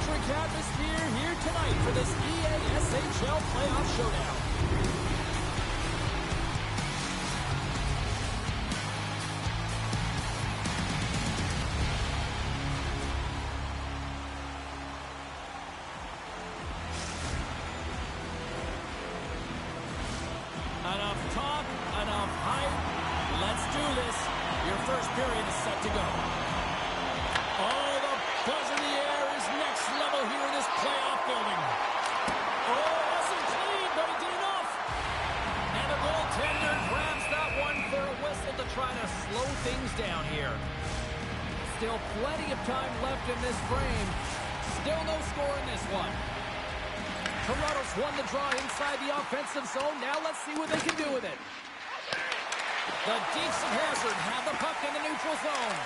electric atmosphere here tonight for this EASHL playoff showdown. Enough talk, enough hype. Let's do this. Your first period is set to go. Oh, the buzz in the air is next level here in this playoff building. Oh, wasn't clean, but he did enough. And the goaltender grabs that one for a whistle to try to slow things down here. Still plenty of time left in this frame. Still no score in this one. Toronto's won the draw inside the offensive zone. Now let's see what they can do with it. The Deeks of Hazard have the puck in the neutral zone.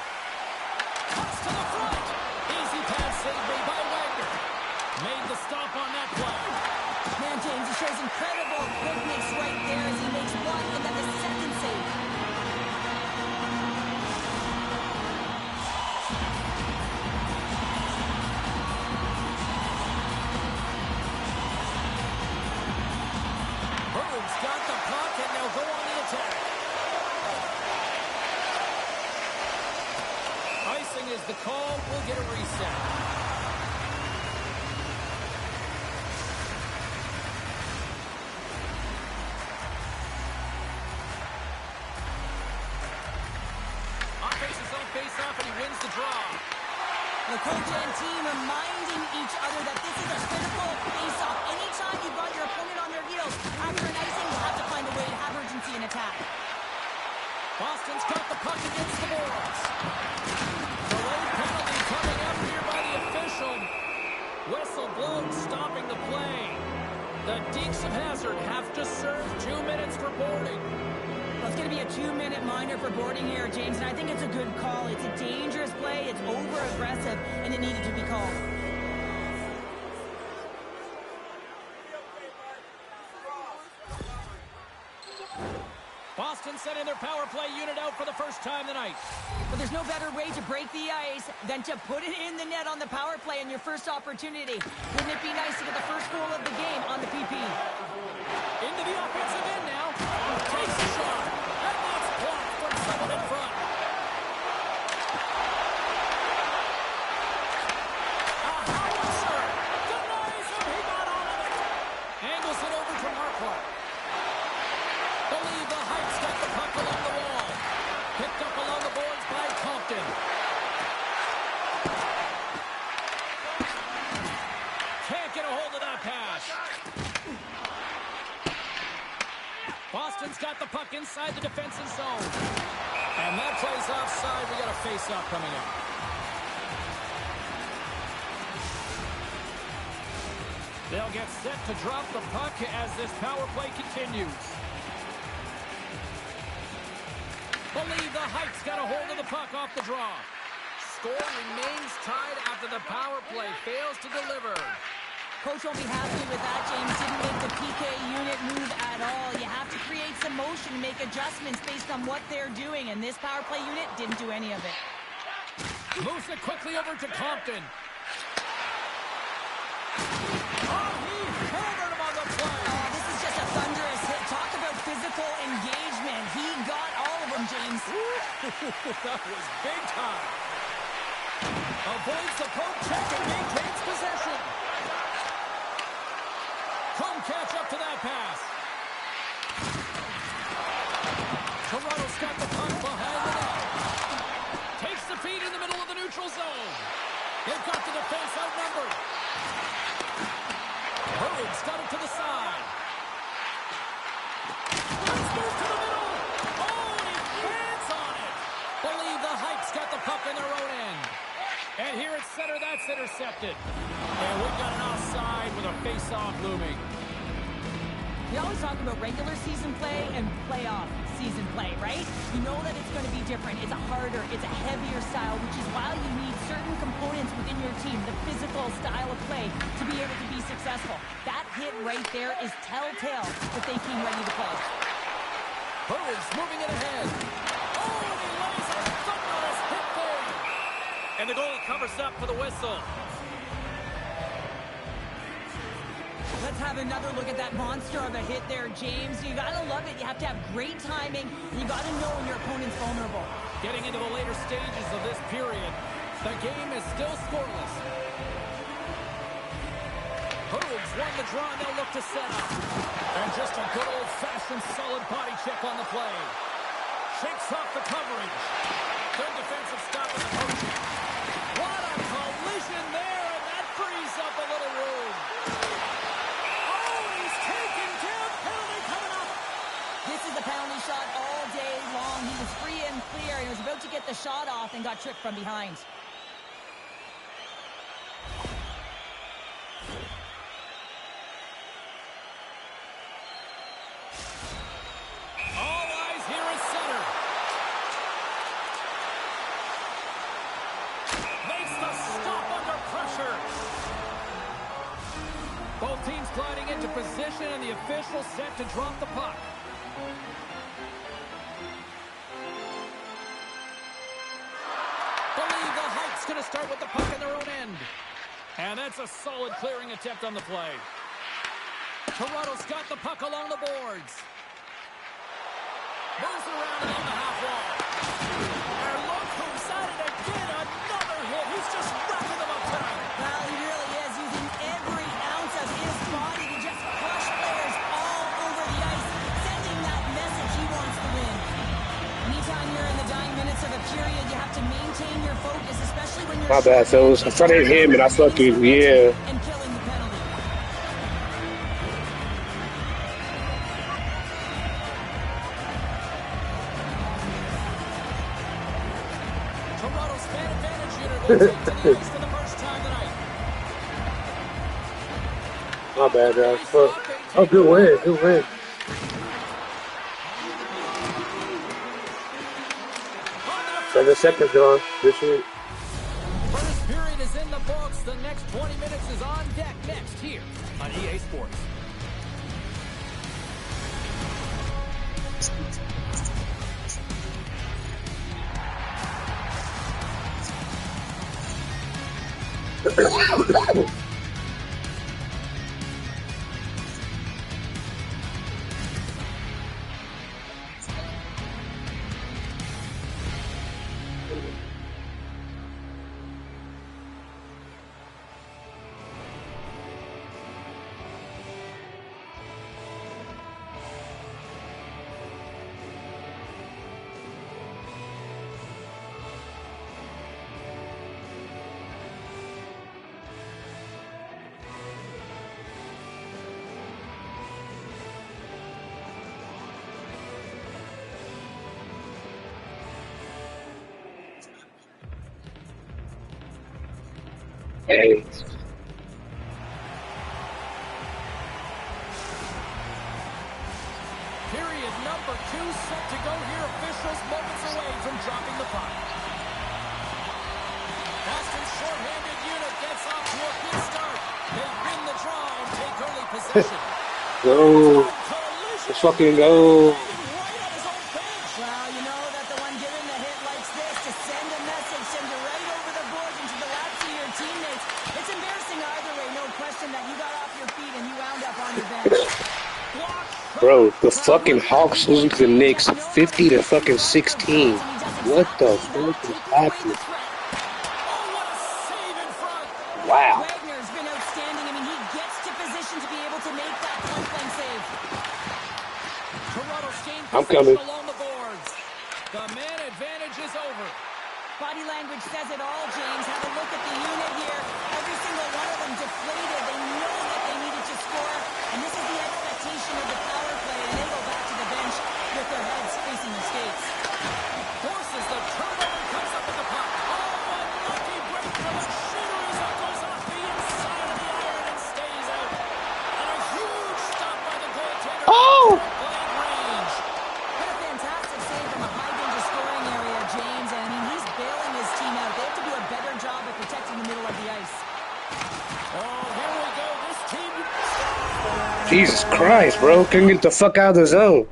Cuts to the front. Easy pass save made by Wagner. Made the stop on that play. Man, James, he shows incredible quickness right there as he makes one and then the second save. Bruins got the puck and they'll go on the attack. Icing is the call. We'll get a reset. On faces on face-off and he wins the draw. The coach and team reminding each other that this is a critical face-off. Anytime you've got your opponent on their heels, after an icing, you have to find a way to have urgency in attack. Boston's got the puck against the boards. Delayed penalty coming up here by the official. Whistle blown, stopping the play. The Deeks of Hazard have to serve 2 minutes for boarding. Well, it's going to be a 2-minute minor for boarding here, James, and I think it's a good call. It's a dangerous play, it's over-aggressive, and it needed to be called. Boston sending their power play unit out for the first time tonight. But there's no better way to break the ice than to put it in the net on the power play in your first opportunity. Wouldn't it be nice to get the first goal of the game on the PP? Into the offensive end now. Takes a shot. And that's blocked from someone in front. A howitzer. Denies him. He got on it. Angles it over to Marquardt. Believe the Heights got the puck along the wall. Picked up along the boards by Compton. Can't get a hold of that pass. Boston's got the puck inside the defensive zone. And that plays offside. We got a face-off coming up. They'll get set to drop the puck as this power play continues. Believe the Heights got a hold of the puck off the draw. Score remains tied after the power play fails to deliver. Coach won't be happy with that, James. Didn't make the PK unit move at all. You have to create some motion, make adjustments based on what they're doing, and this power play unit didn't do any of it. Moves it quickly over to Compton. Oh, he hammered him on the play. Oh, this is just a thunderous hit. Talk about physical engagement. He got all of them, James. That was big time. Avoids the poke check and maintains possession. Couldn't catch up to that pass. Toronto's got the puck behind the net. Takes the feed in the middle of the neutral zone. They've got the defense outnumbered. Hurried's got it to the side. Let's move to the middle. Oh, and he lands on it. Believe the Heights got the puck in their own end. And here at center, that's intercepted. And we've got an offside with a face-off looming. We always talk about regular season play and playoff season play, right? You know that it's going to be different. It's a harder, it's a heavier style, which is why you need certain components within your team, the physical style of play, to be able to be successful. That hit right there is telltale that they came ready to play. Bruins moving it ahead. Oh, and he lays a thunderous hit there. And the goalie covers up for the whistle. Let's have another look at that monster of a hit there, James. You gotta love it. You have to have great timing, and you gotta know when your opponent's vulnerable. Getting into the later stages of this period, the game is still scoreless. Hooves won the draw, and they'll look to set up. And just a good old-fashioned solid body check on the play. Shakes off the coverage. Good defensive stop in the coaching. What a collision there, and that frees up a little room. Oh, he's taken down. Penalty coming up. This is a penalty shot all day long. He was free and clear. He was about to get the shot off and got tricked from behind. All eyes here at center. Makes the stop under pressure. Both teams gliding into position, and the official set to drop the puck. Believe the Hawks going to start with the puck in their own end. And that's a solid clearing attempt on the play. Toronto's got the puck along the boards. Moves it around and on the half wall. And look who's at it again. Another hit. He's just wrapping them up tonight. Well, he really is using every ounce of his body to just crush players all over the ice, sending that message he wants to win. Anytime you're in the dying minutes of a period, you have to maintain your focus, especially when you're... My bad, fellas. I started him and I fucking, yeah. And killing the penalty. Toronto's fan advantage unit will take to the ice for the first time tonight. My bad, guys. Fuck. Oh, good win. Good win. 7 seconds, John. Good shit. First period is in the books. The next 20 minutes is on deck next here on EA Sports. Hey. Period number 2 set to go here. Officials moments away from dropping the puck. Boston's shorthanded unit gets off to a good start. They win the draw and take early possession. Go. Let's fucking go. Right on his own bench. Well, you know that the one giving the hit likes this, to send a message, send you right over the boards into the laps of your teammates. It's embarrassing either way, no question that you got off your feet and you wound up on your bench. Bro, the fucking Hawks losing to the Knicks 50 to fucking 16. What the fuck is happening? Oh, what a save in front. Wow. Wagner's been outstanding. I mean, he gets to position to be able to make that point-blank save. Toronto gained I'm possession coming. along the boards. The man advantage is over. Body language says it all, James. Have a look at the unit here. Every single one of them deflated. They know that they needed to score, and this is the expectation of the power play, and they go back to the bench with their heads facing the skates. Forces the turnover, comes up with the puck. Oh, unlucky break from the shooter as it goes off the inside of the iron and stays out. And a huge stop by the goaltender. Oh! Blade range. What a fantastic save from a high-danger scoring area, James. And I mean, he's bailing his team out. They have to do a better job of protecting the middle of the ice. Oh, here we go. This team... Jesus Christ, bro. Couldn't get the fuck out of the zone.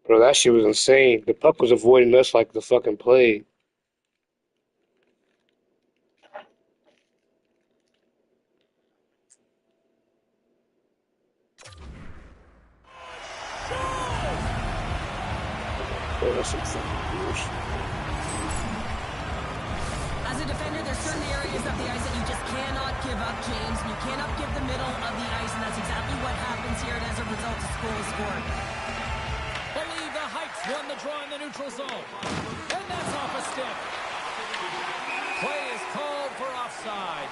Bro, that shit was insane. The puck was avoiding us like the fucking plague. Bro, that's some fucking bullshit. As a defender, there's certain areas of the ice that you just cannot give up, James. You cannot give the middle of the ice, and that's exactly what happens here. And as a result, a goal is scored. Believe the Heights won the draw in the neutral zone. And that's off a stick. Play is called for offside.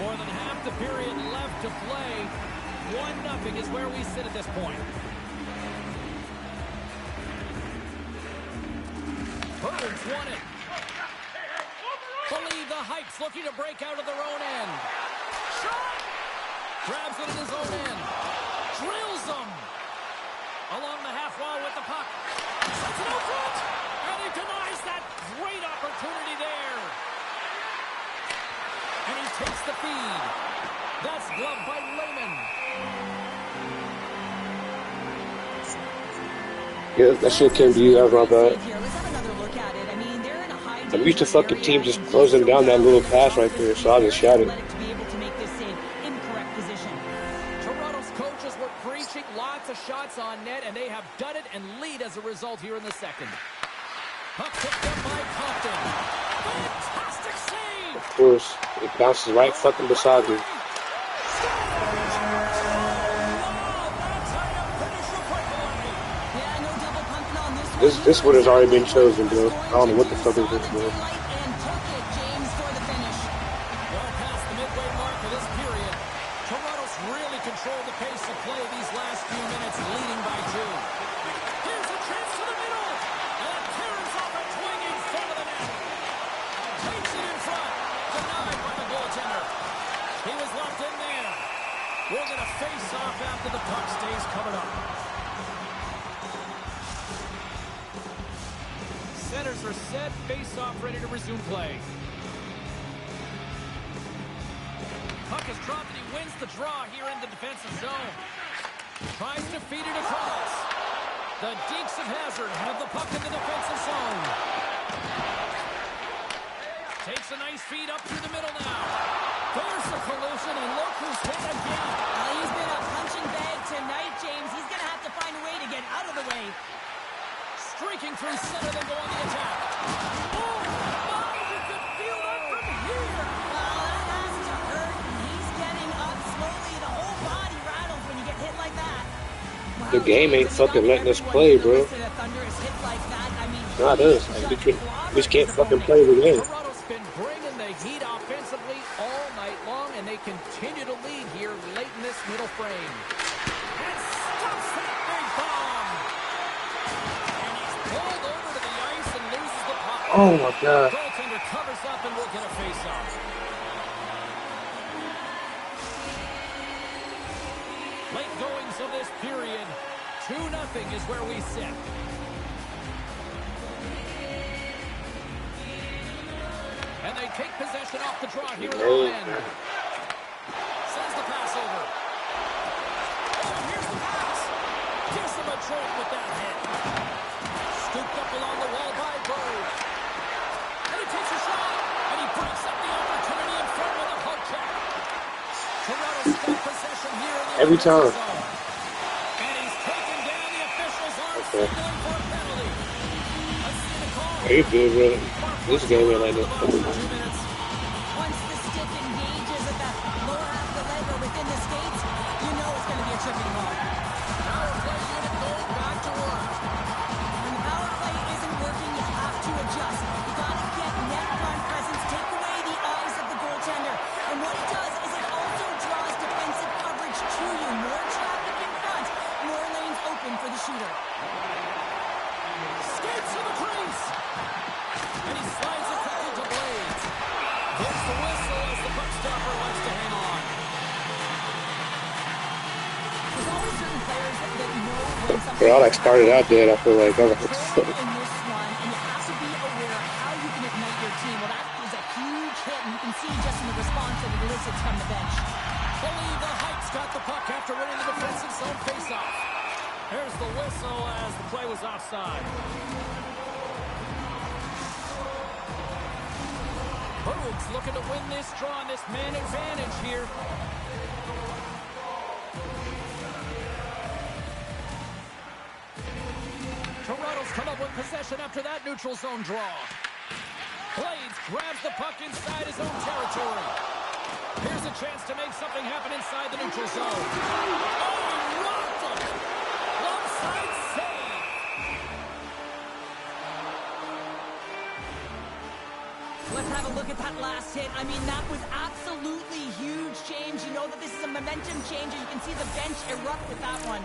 More than half the period left to play. 1-0 is where we sit at this point. Birds won it. Believe the Heights looking to break out of their own end. Shot! Grabs it in his own end. Drills them. Along the half wall with the puck. Sets it out front. And he denies that great opportunity there. And he takes the feed. That's gloved by Lehman. Yeah, that shit came to you. That was my bad. Here, let's have another look at it. I mean, they're in a high I'm used to fucking team just closing down that little pass right there, so I just shot it. To be able to make this in incorrect position. Toronto's coaches were preaching lots of shots on net, and they have done it and lead as a result here in the second. Puck picked up by Compton. Fantastic save! Of course, it bounces right fucking beside me. This one has already been chosen, bro. I don't know what the fuck is this, bro. Well past the midway mark of this period, Toronto's really controlled the pace of play these last few minutes, leading by 2. Here's a chance to the middle, and carries off a swing in front of the net. Takes it in front, denied by the goaltender. He was locked in there. We're going to face off after the puck stays coming up. Centers are set, face-off ready to resume play. Puck is dropped and he wins the draw here in the defensive zone. Tries to feed it across. The Dinks of Hazard have the puck in the defensive zone. Takes a nice feed up through the middle now. There's the collision and look who's hit again. He's been a punching bag tonight, James. He's going to have to find a way to get out of the way. Streaking through center, then go on the attack. Oh, my, you can feel that from here. Well, that has to hurt. He's getting up slowly. The whole body rattles when you get hit like that. Wow, The game ain't fucking letting us play, bro. Not us. We just can't fucking play the game. Toronto's been bringing the heat offensively all night long, and they continue to lead here late in this middle frame. And stops that big bomb. And he's pulled over to the ice and loses the puck. Oh my god. Goaltender covers up and will get a face-off. Late goings of this period, 2-0 is where we sit. And they take possession off the draw here at the end. Sends the pass over. Oh, here's the pass. Gives him a jolt with that hit. Scooped up along the wall by Bird. And he takes a shot. And he breaks up the opportunity in front with a poke check. Toronto's got possession here in the every time. zone. And he's taken down. The officials aren't signaling for a penalty. Let's see the call. Are you good, bro? This game ain't like that. Once the stick engages at the lower half of the leg or within the skates, you know it's going to be a tripping ball. Power play unit going back to work. When the power play isn't working, you have to adjust. You got to get net front presence, take away the eyes of the goaltender. And what it does is it also draws defensive coverage to you. More traffic in front, more lanes open for the shooter. Skates to the crease. And he slides it quickly to Blades. There's the whistle as the puck stopper wants to hang on. There's always certain players that know when something Bro, I like started out dead. I feel like I was like, what the fuck? in this one, and you have to be aware of how you can ignite your team. Well, that is a huge hit, and you can see just in the response that it elicits from the bench. Believe the Heights got the puck after winning the defensive zone faceoff. Here's the whistle as the play was offside. Berg's looking to win this draw on this man advantage here. Toronto's come up with possession after that neutral zone draw. Blades grabs the puck inside his own territory. Here's a chance to make something happen inside the neutral zone. Oh, he rocked him! Onside save! Let's have a look at that last hit. I mean, that was absolutely huge, James. You know that this is a momentum change, and you can see the bench erupt with that one.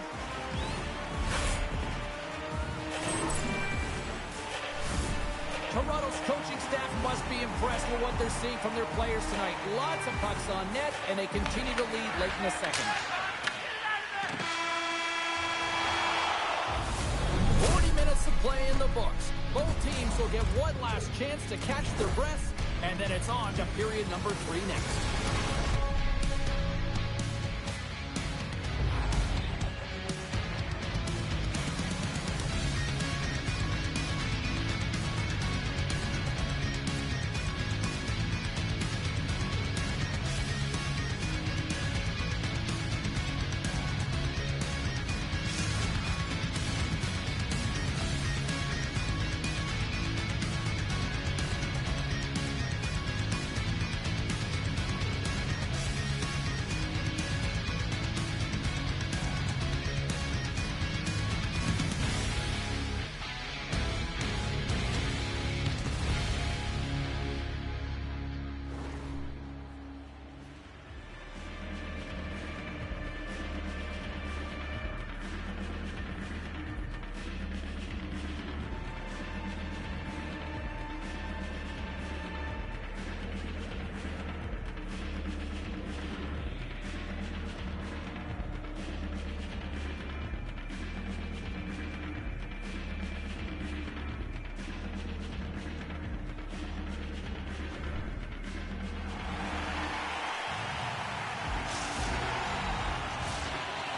Toronto's coaching staff must be impressed with what they're seeing from their players tonight. Lots of pucks on net, and they continue to lead late in the second. 40 minutes of play in the books. Both teams will get one last chance to catch their breaths, and then it's on to period number 3 next.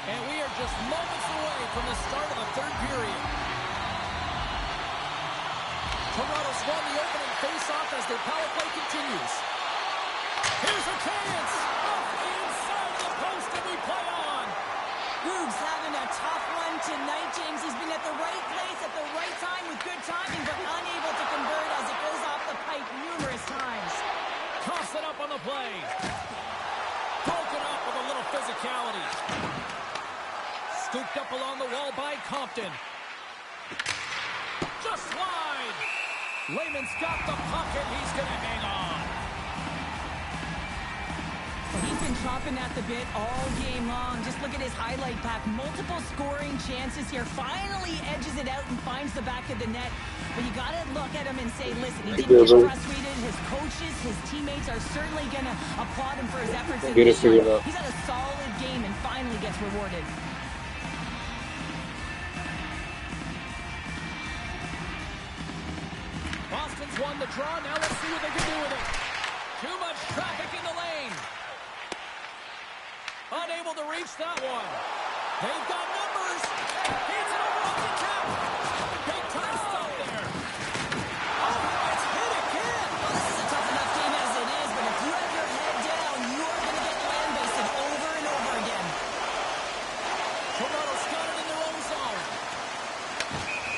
And we are just moments away from the start of the third period. Toronto's won the opening face-off as their power play continues. Here's a chance! Off the inside of the post, and we play on! Boog's having a tough one tonight, James. He's been at the right place at the right time with good timing, but unable to convert as it goes off the pipe numerous times. Toss it up on the play. Broken up with a little physicality. Scooped up along the wall by Compton. Just wide. Lehman's got the puck, and he's going to hang on. He's been chopping at the bit all game long. Just look at his highlight pack. Multiple scoring chances here. Finally edges it out and finds the back of the net. But you got to look at him and say, listen, he didn't get frustrated. His coaches, his teammates are certainly going to applaud him for his efforts. He's had a solid game and finally gets rewarded. Boston's won the draw. Now let's see what they can do with it. Too much traffic in the lane. Unable to reach that one. They've got numbers. He's in a rocket tap. Big time stop there. Oh, it's hit again. Well, this is a tough enough game as it is, but if you have your head down, you are going to get land-basted over and over again. Toronto's got it in their own zone.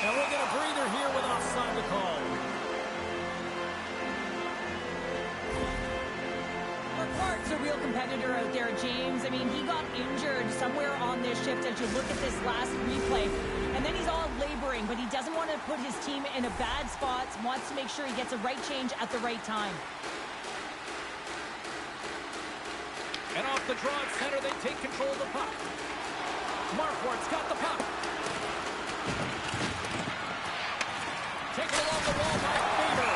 And we'll get a breather here with offside to call. Clark's a real competitor out there, James. I mean, he got injured somewhere on this shift as you look at this last replay. And then he's all laboring, but he doesn't want to put his team in a bad spot, wants to make sure he gets a right change at the right time. And off the draw at center, they take control of the puck. Marquardt's got the puck. Taken along the wall by Faber.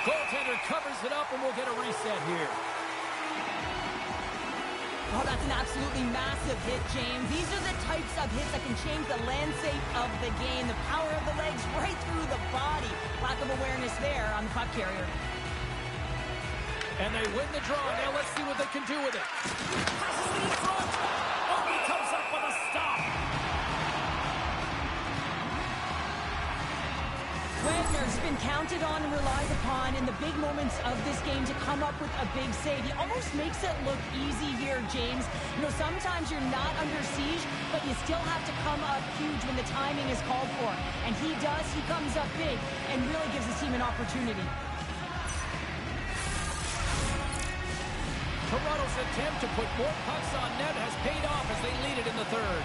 Goaltender covers it up, and we'll get a reset here. Oh, that's an absolutely massive hit, James. These are the types of hits that can change the landscape of the game. The power of the legs right through the body. Lack of awareness there on the puck carrier. And they win the draw. Now let's see what they can do with it. Passes it in front. Oh, he comes up with a stop. Wagner's been counted on and relied upon in the big moments of this game to come up with a big save. He almost makes it look easy here, James. You know, sometimes you're not under siege, but you still have to come up huge when the timing is called for. And he does. He comes up big and really gives his team an opportunity. Toronto's attempt to put more pucks on net has paid off as they lead it in the third.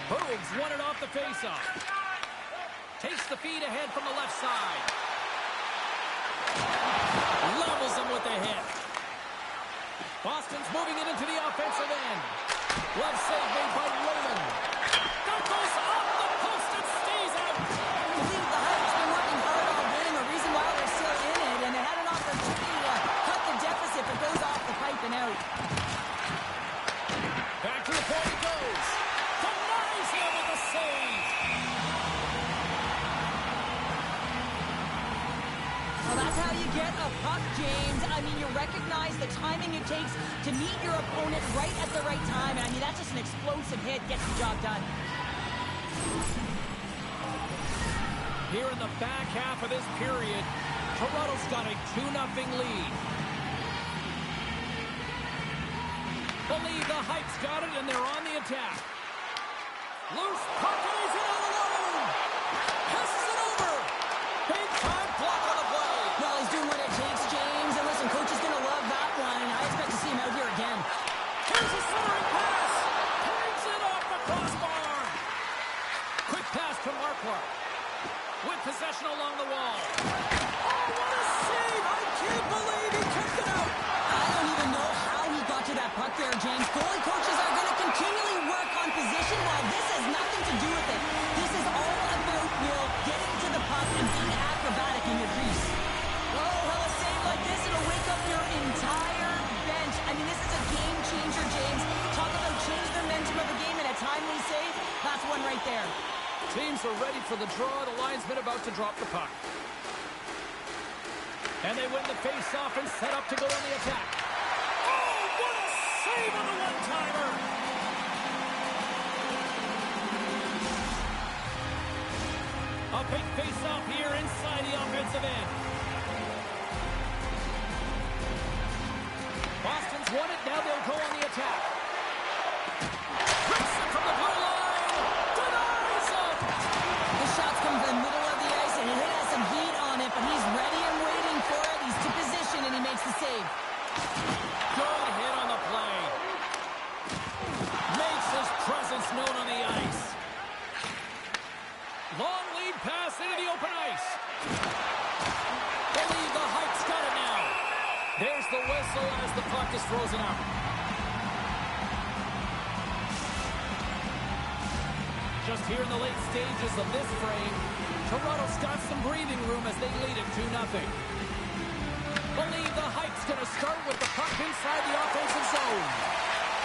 Hooves won it off the faceoff. Takes the feed ahead from the left side. Levels him with the hit. Boston's moving it into the offensive end. Left save made by Raymond. That goes off the post and stays out. I believe the Hawks been working hard all game, a reason why they're still in it, and they had an opportunity to cut the deficit, but goes off the pipe and out. Back to the point it goes. Denies him with a save. Well, that's how you get a puck, James. I mean, you recognize the timing it takes to meet your opponent right at the right time. And I mean, that's just an explosive hit, gets the job done. Here in the back half of this period, Toronto's got a 2-0 lead. Believe the Heights got it, and they're on the attack. Loose puck, and he's in alone. Passes it over. Big time block on the play. Well, he's doing what it takes, James. And listen, coach is going to love that one. I expect to see him out here again. Here's a centering pass. Turns it off the crossbar. Quick pass to Marklar. With possession along the wall. Oh, what a save! I can't believe he kept it out. I don't even know how he got to that puck there, James. Goalie coaches are going to continually work on position while this has nothing to do with it. This is all about Will getting to the puck and being acrobatic in your crease. Oh, well, a save like this, it'll wake up your entire bench. I mean, this is a game changer, James. Talk about change the momentum of the game and a timely save. That's one right there. Teams are ready for the draw. The linesman about to drop the puck. And they win the face-off and set up to go on the attack. Oh, what a save on the one-timer! A big face-off here inside the offensive end. Boston's won it. Now they'll go on the attack. Breaks it from the blue line. Denies it. The shots come from the middle of the ice, and he has some heat on it, but he's ready and waiting for it. He's to position, and he makes the save. Good hit on the play. Makes his presence known on the ice. Long lead pass into the open ice. Believe the Heights got it now. There's the whistle as the puck is frozen out. Just here in the late stages of this frame, Toronto's got some breathing room as they lead it 2-0. Believe the Heights going to start with the puck inside the offensive zone.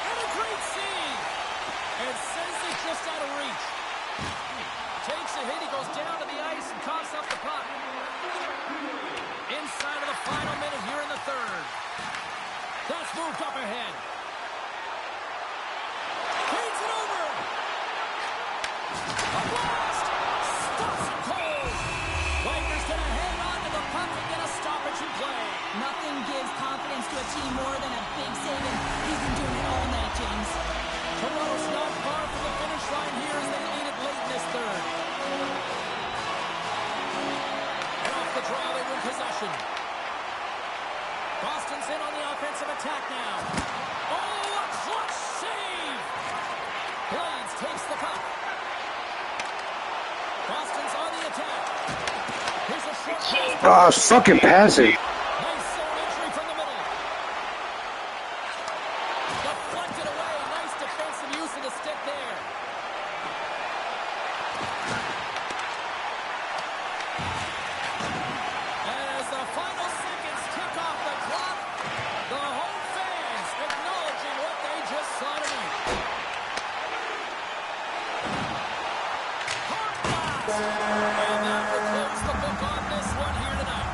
And a great save. And sends it just out of reach. Takes a hit, he goes down to the ice and coughs up the puck. Inside of the final minute here in the third. That's moved up ahead. Feeds it over. A blast! Stops it cold. Wagner's going to hang on to the puck and get a stoppage in play. Nothing gives confidence to a team more than a big save, and he's been doing it all night, James. Toronto's not far from the finish line here as they lead it late in this third. And off the draw, they win possession. Boston's in on the offensive attack now. Oh, a clutch save! Blades takes the puck. Boston's on the attack. Here's a short pass. Ah, fucking pass it. Nice zone entry from the middle. Deflected away. Nice defensive use of the stick there. As the final seconds tick off the clock, the home fans acknowledging what they just saw tonight. Hard blast. And that will close the book on this one here tonight.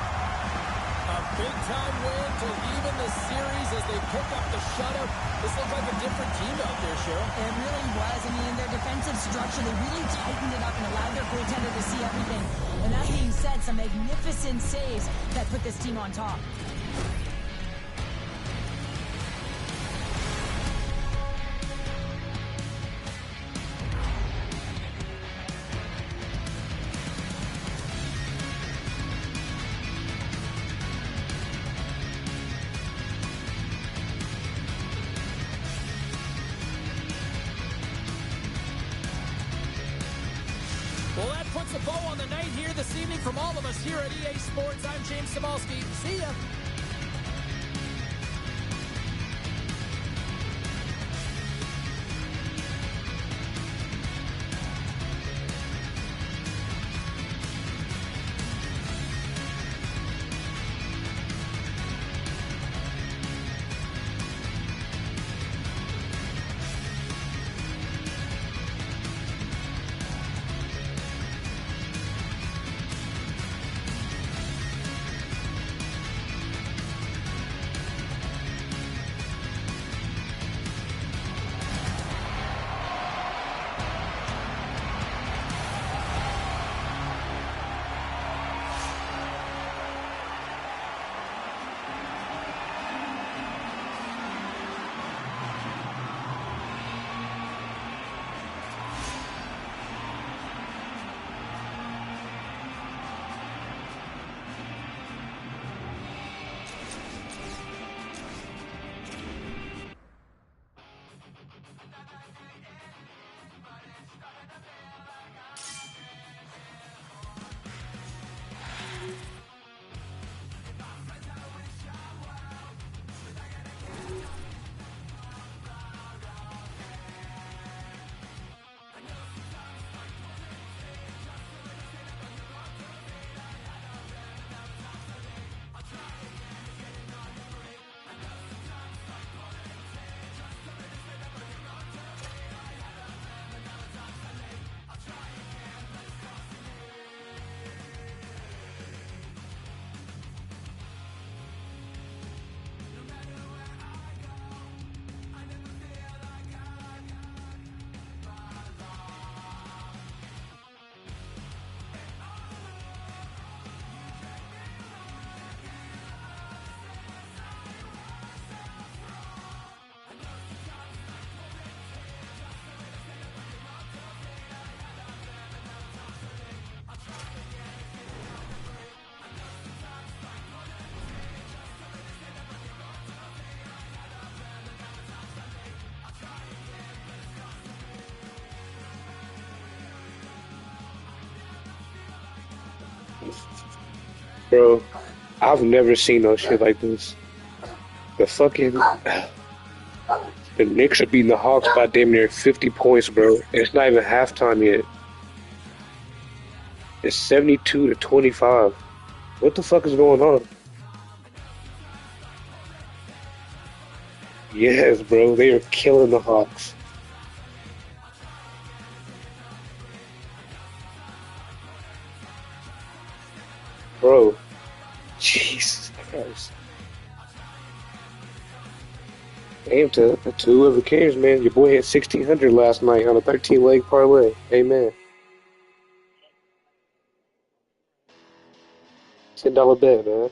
this series as they pick up the shutout. This looked like a different team out there, Cheryl. It really was. I mean, in their defensive structure, they really tightened it up and allowed their goaltender to see everything. And that being said, some magnificent saves that put this team on top. Well, that puts a bow on the night here this evening from all of us here at EA Sports. I'm James Cybulski. See ya. Bro, I've never seen no shit like this. The fucking the Knicks are beating the Hawks by damn near 50 points, bro. It's not even halftime yet. It's 72-25. What the fuck is going on? Yes, bro, they are killing the Hawks. Bro, Jesus Christ. Damn, to whoever cares, man. Your boy had 1,600 last night on a 13-leg parlay. Amen. $10 bet, man.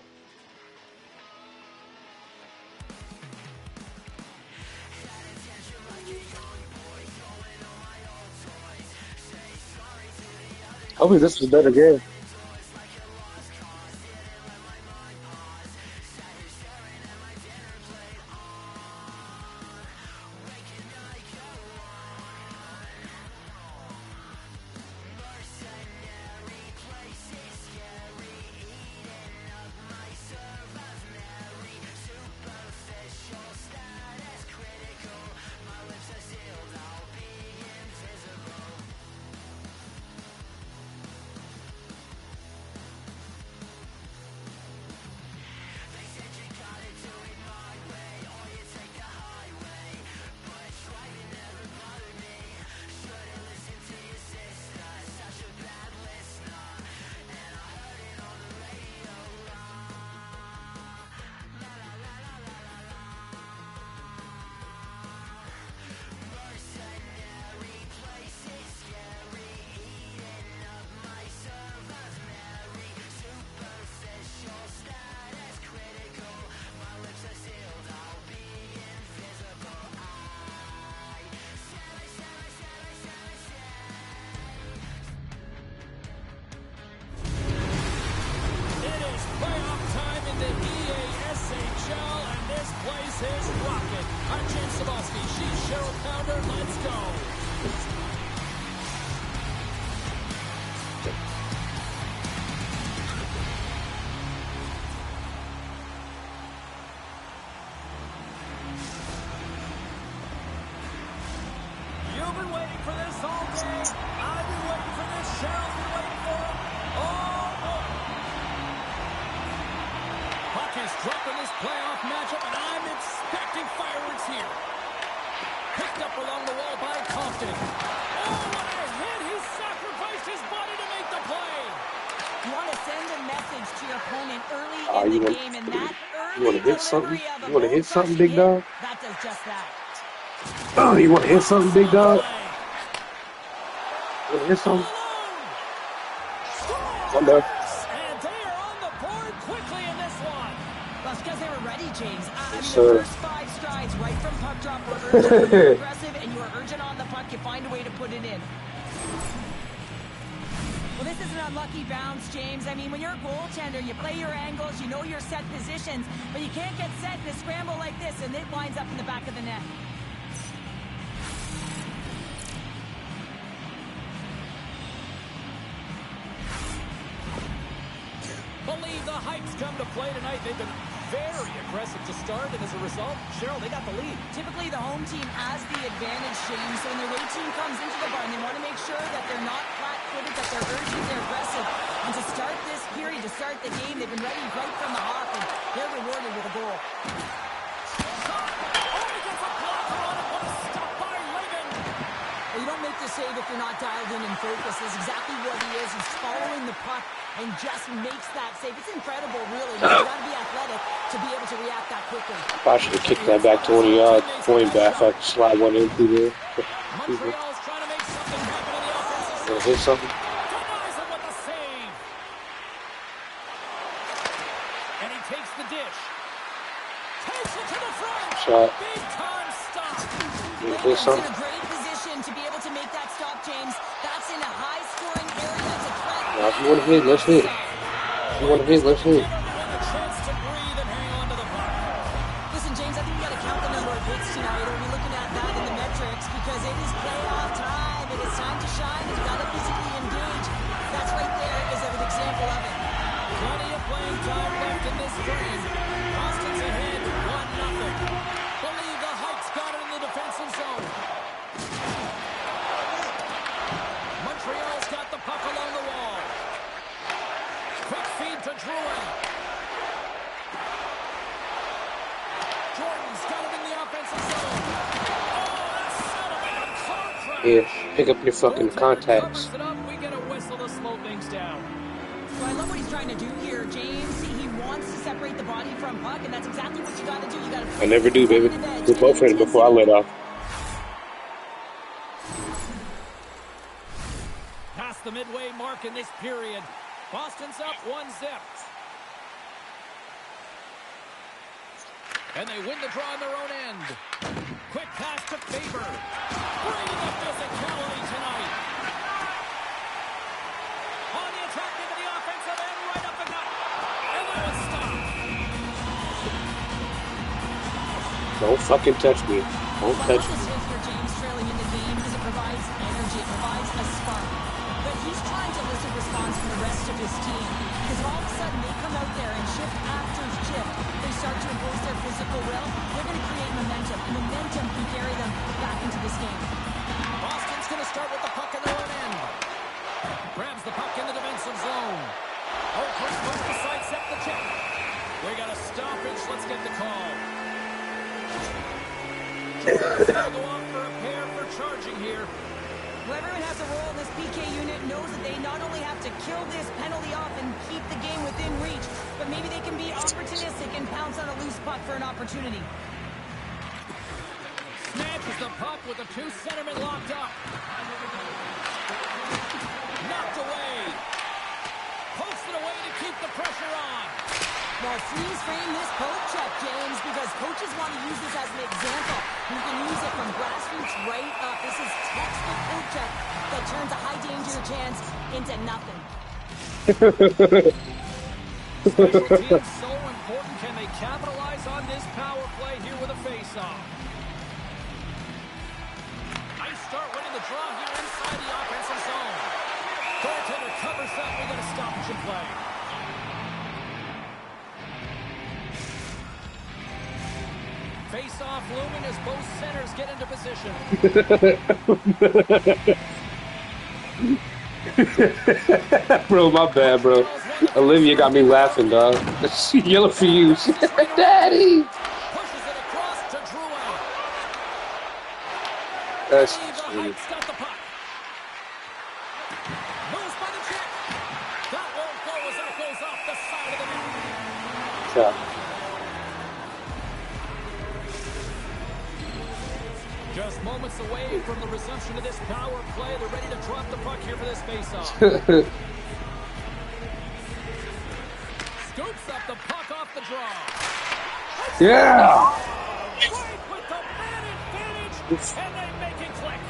Hopefully this was a better game. barrel pounder. Let's go. You've been waiting for this all day. I've been waiting for this. Cheryl's been waiting for it. Oh, boy. Puck is dropped in this playoff matchup, and I'm expecting fireworks here. Picked up along the wall by Compton. Oh, what a hit! He sacrificed his body to make the play. You want to send a message to your opponent early You in the want- game, and that you want early to hit something? delivery of a You want to hit something, big goal-crushing dog? hit, that does just that. Oh, you want to hit something, big dog? Play. You want to hit something? Scores! One dog. And they are on the board quickly in this one. Well, it's because they were ready, James. I mean, sir. the first 5 strides right from puck drop were urgent, you were aggressive, and you were urgent on the puck. You find a way to put it in. Well, this is an unlucky bounce, James. I mean, when you're a goaltender, you play your angles, you know your set positions, but you can't get set in a scramble like this, and it winds up in the back of the net. Believe the Hypes come to play tonight. They've been very aggressive to start, and as a result, Cheryl, they got the lead. Typically, the home team has the advantage, James. So when the away team comes into the barn, they want to make sure that they're not flat-footed, that they're urgent, they're aggressive. And to start this period, to start the game, they've been ready right from the hop, and they're rewarded with a goal. Well, you don't make the save if you're not dialed in and focused. That's exactly what he is. He's following the puck and just makes that save. It's incredible, really. You've got to be athletic to be able to react that quickly. I should have kicked that back 20 yards, going back. I could slide one in through there. Montreal's trying to make something happen in the offensive Want zone. to hit something? Denies him with the save. And he takes the dish. Takes it to the front. Shot. Big time stop. You hit He's in something? a great position to be able to make that stop, James. That's in a high-scoring area. It's a threat. Now, if you want to hit, let's hit. If you want to hit, let's hit. Give everyone a chance to breathe and hang on to the puck. Listen, James, I think you got to count the number of hits tonight. We'll be looking at that in the metrics because it is playoff time. It is time to shine. You've got to physically engage. That's right there is an example of it. Plenty of playing time left in this frame. Boston's ahead, 1-0. Believe the Hypes got it in the defensive zone. Montreal's got the puck along the wall. Quick feed to Drouin. Jordan's got it in the offensive zone. Oh, that's settlement. A car crash. Yeah, pick up your fucking contacts. Covers it up. We get a whistle to slow things down. So I love what he's trying to do here, James. He wants to separate the body from puck, and that's exactly what you got to do. You got to. I never do, baby. We both hit it before I let off. Past the midway mark in this period. Boston's up 1-0. And they win the draw on their own end. Quick pass to Faber. Bringing the physicality tonight. On the attack into the offensive end, right up the gut. And that was stopped. Don't fucking touch me. Don't Well, touch this me. is for James trailing in the game because it provides energy, it provides a spark. But he's trying to elicit response from the rest of his team because if all of a sudden they come out there and shift after shift, they start to impose their physical will, they're going to create momentum, and momentum can carry them back into this game. Boston's going to start with the puck in their own end. Grabs the puck in the defensive zone. Oh, quick push to sidestep the check. We got a stoppage. Let's get the call. Jordan's going to go off for a pair for charging here. Well, everyone has a role in this PK unit, knows that they not only have to kill this penalty off and keep the game within reach, but maybe they can be opportunistic and pounce on a loose puck for an opportunity. Snatches the puck with the two centermen locked up. Knocked away. Posted away to keep the pressure on. Well, freeze frame this poke check, James, because coaches want to use this as an example. You can use it from grassroots right up. This is textbook poke check that turns a high danger chance into nothing. Special teams so important. Can they capitalize on this power play here with a face-off? play. Face-off looming as both centers get into position. Bro, my bad, bro. Olivia got me laughing, dog. Yellow for you. Daddy! Pushes it across to Drouin. That's The Heights got the puck. Moves by the check. That won't go as that goes off the side of the net. yeah. Just moments away from the resumption of this power play. They're ready to drop the puck here for this faceoff. Scoops up the puck off the draw. Yeah! Right with the man advantage, and they make it click.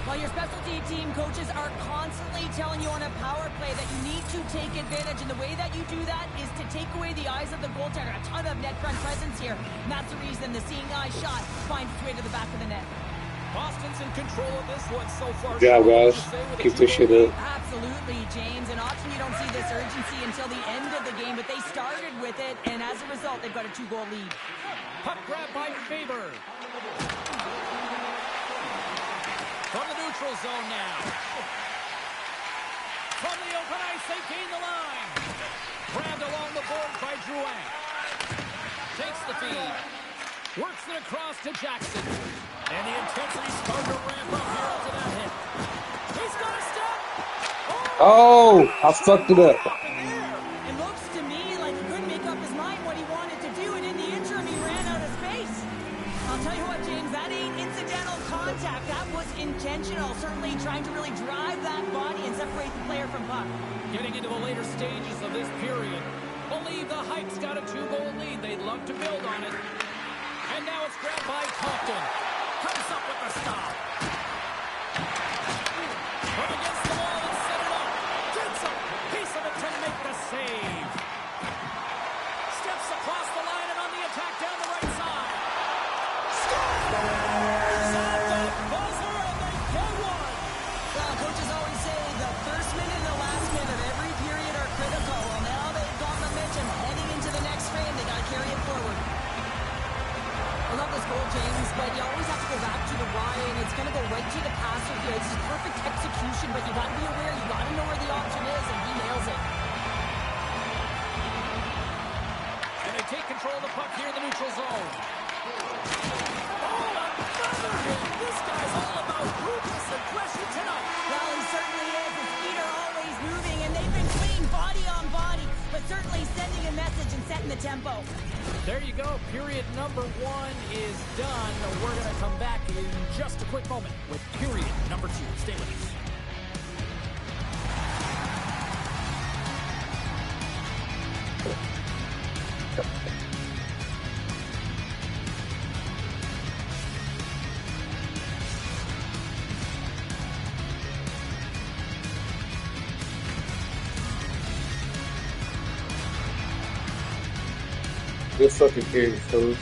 While your specialty team coaches are constantly telling you on a power play that you need to take advantage, and the way that you do that is to take away the eyes of the goaltender. A ton of net front presence here, and that's the reason the seeing eye shot finds its way to the back of the net. Boston's in control of this one so far. Yeah, guys. Keep this shit up. Absolutely, James. And often you don't see this urgency until the end of the game, but they started with it, and as a result, they've got a 2-goal lead. Puck grab by Faber. From the neutral zone now. From the open ice, they gain the line. Grabbed along the board by Drouin. Takes the feed. Works it across to Jackson. And the intensity's starting to ramp up here after that hit. He's got a step. Oh, I fucked it up. It looks to me like he couldn't make up his mind what he wanted to do, and in the interim, he ran out of space. I'll tell you what, James, that ain't incidental contact. That was intentional. Certainly trying to really drive that body and separate the player from puck. Getting into the later stages of this period. Believe the Heights got a 2-goal lead. They'd love to build on it. And now it's grabbed by Compton. Comes up with the stop. Up against the wall and set it up. Gets a piece of it to make the save. Steps across the line and on the attack down the right side. Scores! At the buzzer, and they get one. Well, coaches always say the first minute and the last minute of every period are critical. Well, now they've got momentum heading into the next frame. They got to carry it forward. I love this goal, James, but you always have to go back to the why, and it's going to go right to the passer here. It's just perfect execution, but you got to be aware, you got to know where the option is, and he nails it. And they take control of the puck here in the neutral zone. Oh, another hit! This guy's all about ruthless aggression tonight. Well, he certainly is. His feet are always moving, and they've been clean body on body, but certainly sending a message and setting the tempo. There you go. Period number 1 is done. We're going to come back in just a quick moment with period number 2. Stay with us. Good fucking period, fellas.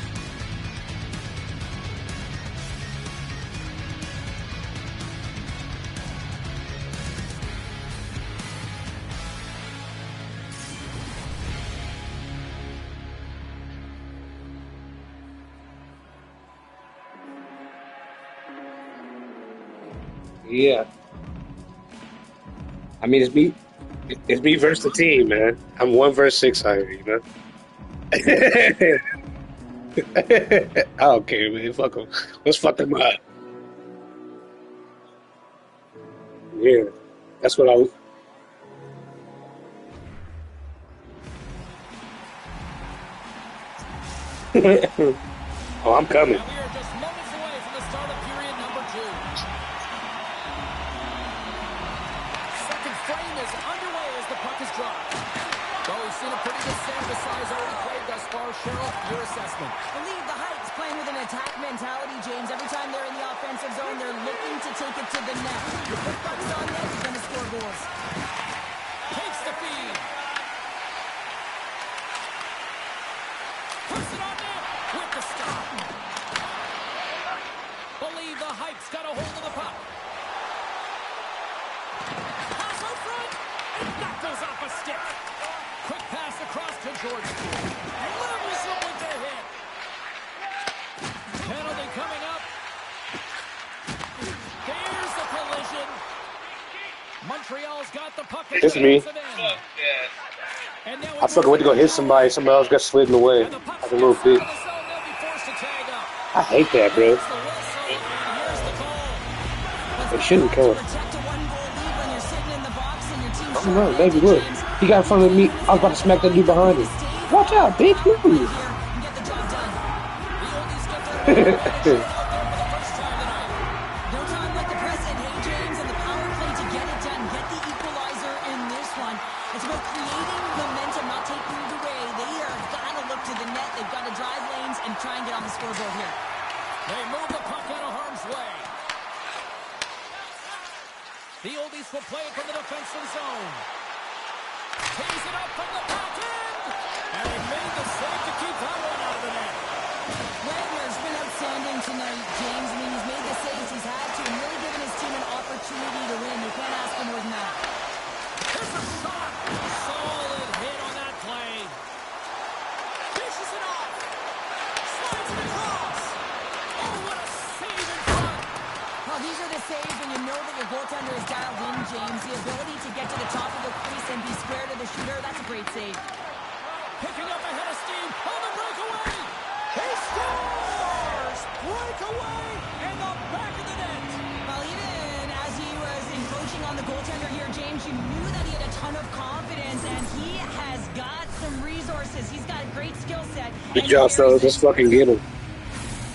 Yeah. I mean, it's me versus the team, man. I'm 1 versus 6 higher, you know? I don't care, man. Fuck them. Let's fuck them up. Yeah. That's what I... Oh, I'm coming. Now we are just moments away from the start of period number 2. Second frame is underway as the puck is dropped. Well, we've seen a pretty good sample size already played thus far. Cheryl, your assessment. I believe the Heights playing with an attack mentality, James. Every time they're in the offensive zone, they're looking to take it to the net. You put pucks on net, you're going to score goals. Takes the feed. Puts it on net with the stop. Hicks got a hold of the puck. Pass out front, and that goes off a stick. Quick pass across to Jordan. Levels him with the hit. Penalty coming up. There's the collision. Montreal's got the puck. This is me. And now I fucking went to go hit somebody. Somebody else got slid away. Like a little bitch. I hate that, bro. It shouldn't count. I don't know, maybe look. He got in front of me. I was about to smack that dude behind him. Watch out, bitch. Move. Scoreboard here. They move the puck out of harm's way. The Oldies will play it from the defensive zone. Tees it up from the back end. And he made the save to keep that one out of the net. Wagner's been outstanding tonight, James. I mean, he's made the saves he's had to and really given his team an opportunity to win. You can't ask for more than that. Here's a shot. Solid hit on that play. Fishes it off. Slides it across. Oh, what a save in front. Well, these are the saves when you know that your goaltender is dialed in, James. The ability to get to the top of the crease and be square to the shooter, that's a great save. Picking up ahead of steam on the breakaway. He scores! Breakaway in the back of the net. Well, even as he was encroaching on the goaltender here, James, you knew that he had a ton of confidence, and he has got some resources. He's got a great skill set. Good job, fellas. Let's fucking get him.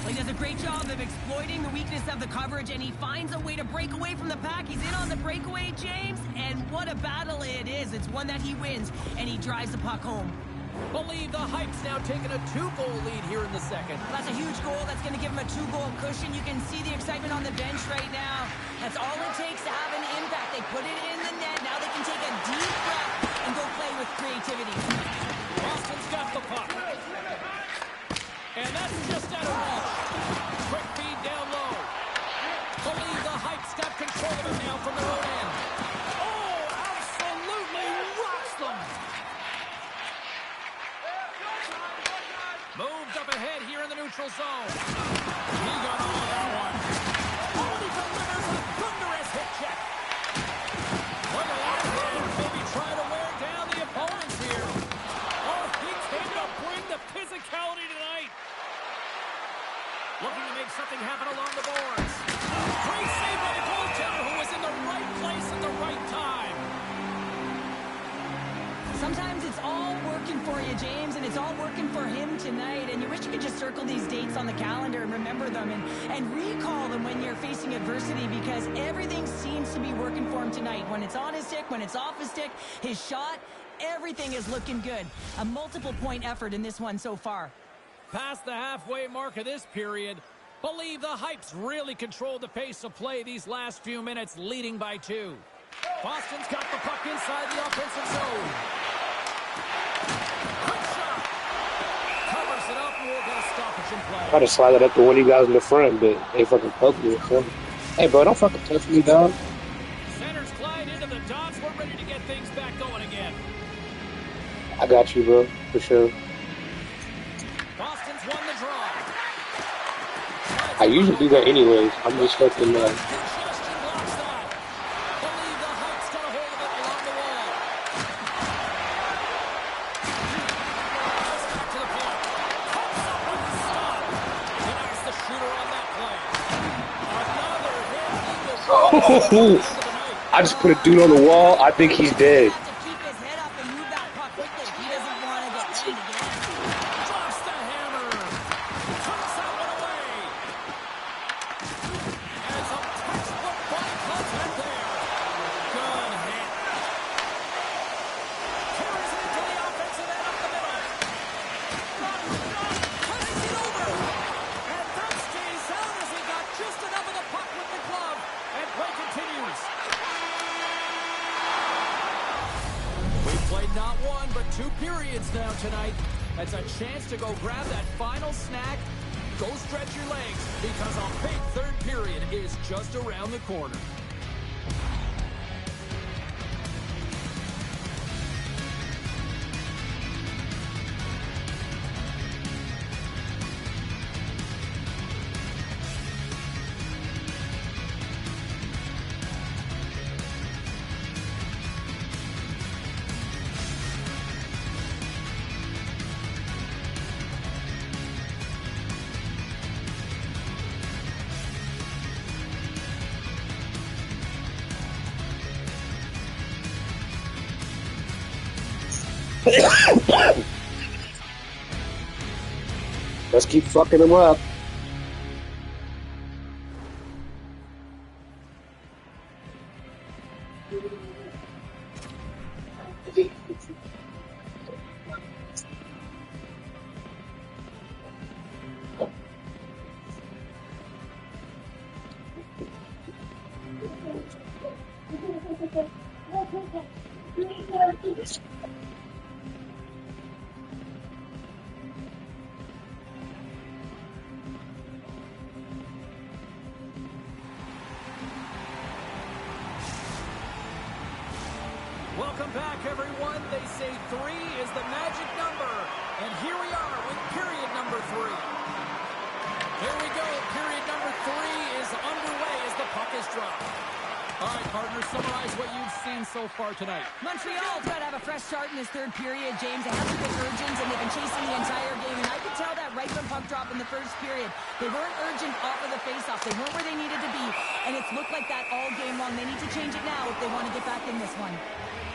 Well, he does a great job of exploiting the weakness of the coverage, and he finds a way to break away from the pack. He's in on the breakaway, James, and what a battle it is. It's one that he wins, and he drives the puck home. Believe the Hype's now taking a 2-goal lead here in the second. That's a huge goal. That's going to give him a 2-goal cushion. You can see the excitement on the bench right now. That's all it takes to have an impact. They put it in the net. Now they can take a deep breath and go play with creativity. Boston's got the puck. And that's just out of reach. Quick feed down low. Believe the Hype's got control of it now from their own end. Oh, absolutely rocks them. Moved up ahead here in the neutral zone. He got all of that one. Oh, he delivers a thunderous hit check. Look at that hit. Maybe try to wear down the opponents here. Oh, he came to bring the physicality tonight. Looking to make something happen along the boards. Great save by the goaltender who was in the right place at the right time. Sometimes it's all working for you, James, and it's all working for him tonight. And you wish you could just circle these dates on the calendar and remember them and recall them when you're facing adversity, because everything seems to be working for him tonight. When it's on his stick, when it's off his stick, his shot, everything is looking good. A multiple-point effort in this one so far. Past the halfway mark of this period, Believe the Hypes really controlled the pace of play these last few minutes, leading by 2. Boston's got the puck inside the offensive zone. Quick shot. Covers it up, and we'll get a stoppage in play. Try to slide it up to one of you guys in the front, but they fucking poked me. So. Hey, bro, don't fucking touch me, dog. Centers glide into the dots. We're ready to get things back going again. I got you, bro, for sure. Boston's won the draw. I usually do that anyways. I'm just fucking, Congestion blocks that. Believe the Hypes got a hold of it along the wall. Just back to the point. Comes up with the stop. Denies the shooter on that play. Another hit. He was I just put a dude on the wall. I think he's dead. To keep his head up and move that puck quickly. He doesn't want to get hanged again. drops the hammer. Tucks that one away. And some textbook body contact there. Good hit. Carries it into the offensive end up the middle. Cuts it over. And that stays out as he got just enough of the puck with the glove. And play continues. We've played not one, but 2 periods now tonight. That's a chance to go grab that final snack, go stretch your legs because a big third period is just around the corner. Let's keep fucking them up. Welcome back, everyone. They say 3 is the magic number. And here we are with period number 3. Here we go. Period number 3 is underway as the puck is dropped. All right, partners, summarize what you've seen so far tonight. Montreal's got to have a fresh start in this third period, James. They haven't been urgent, and they've been chasing the entire game. And I could tell that right from puck drop in the first period. They weren't urgent off of the faceoff. They weren't where they needed to be. And it's looked like that all game long. They need to change it now if they want to get back in this one.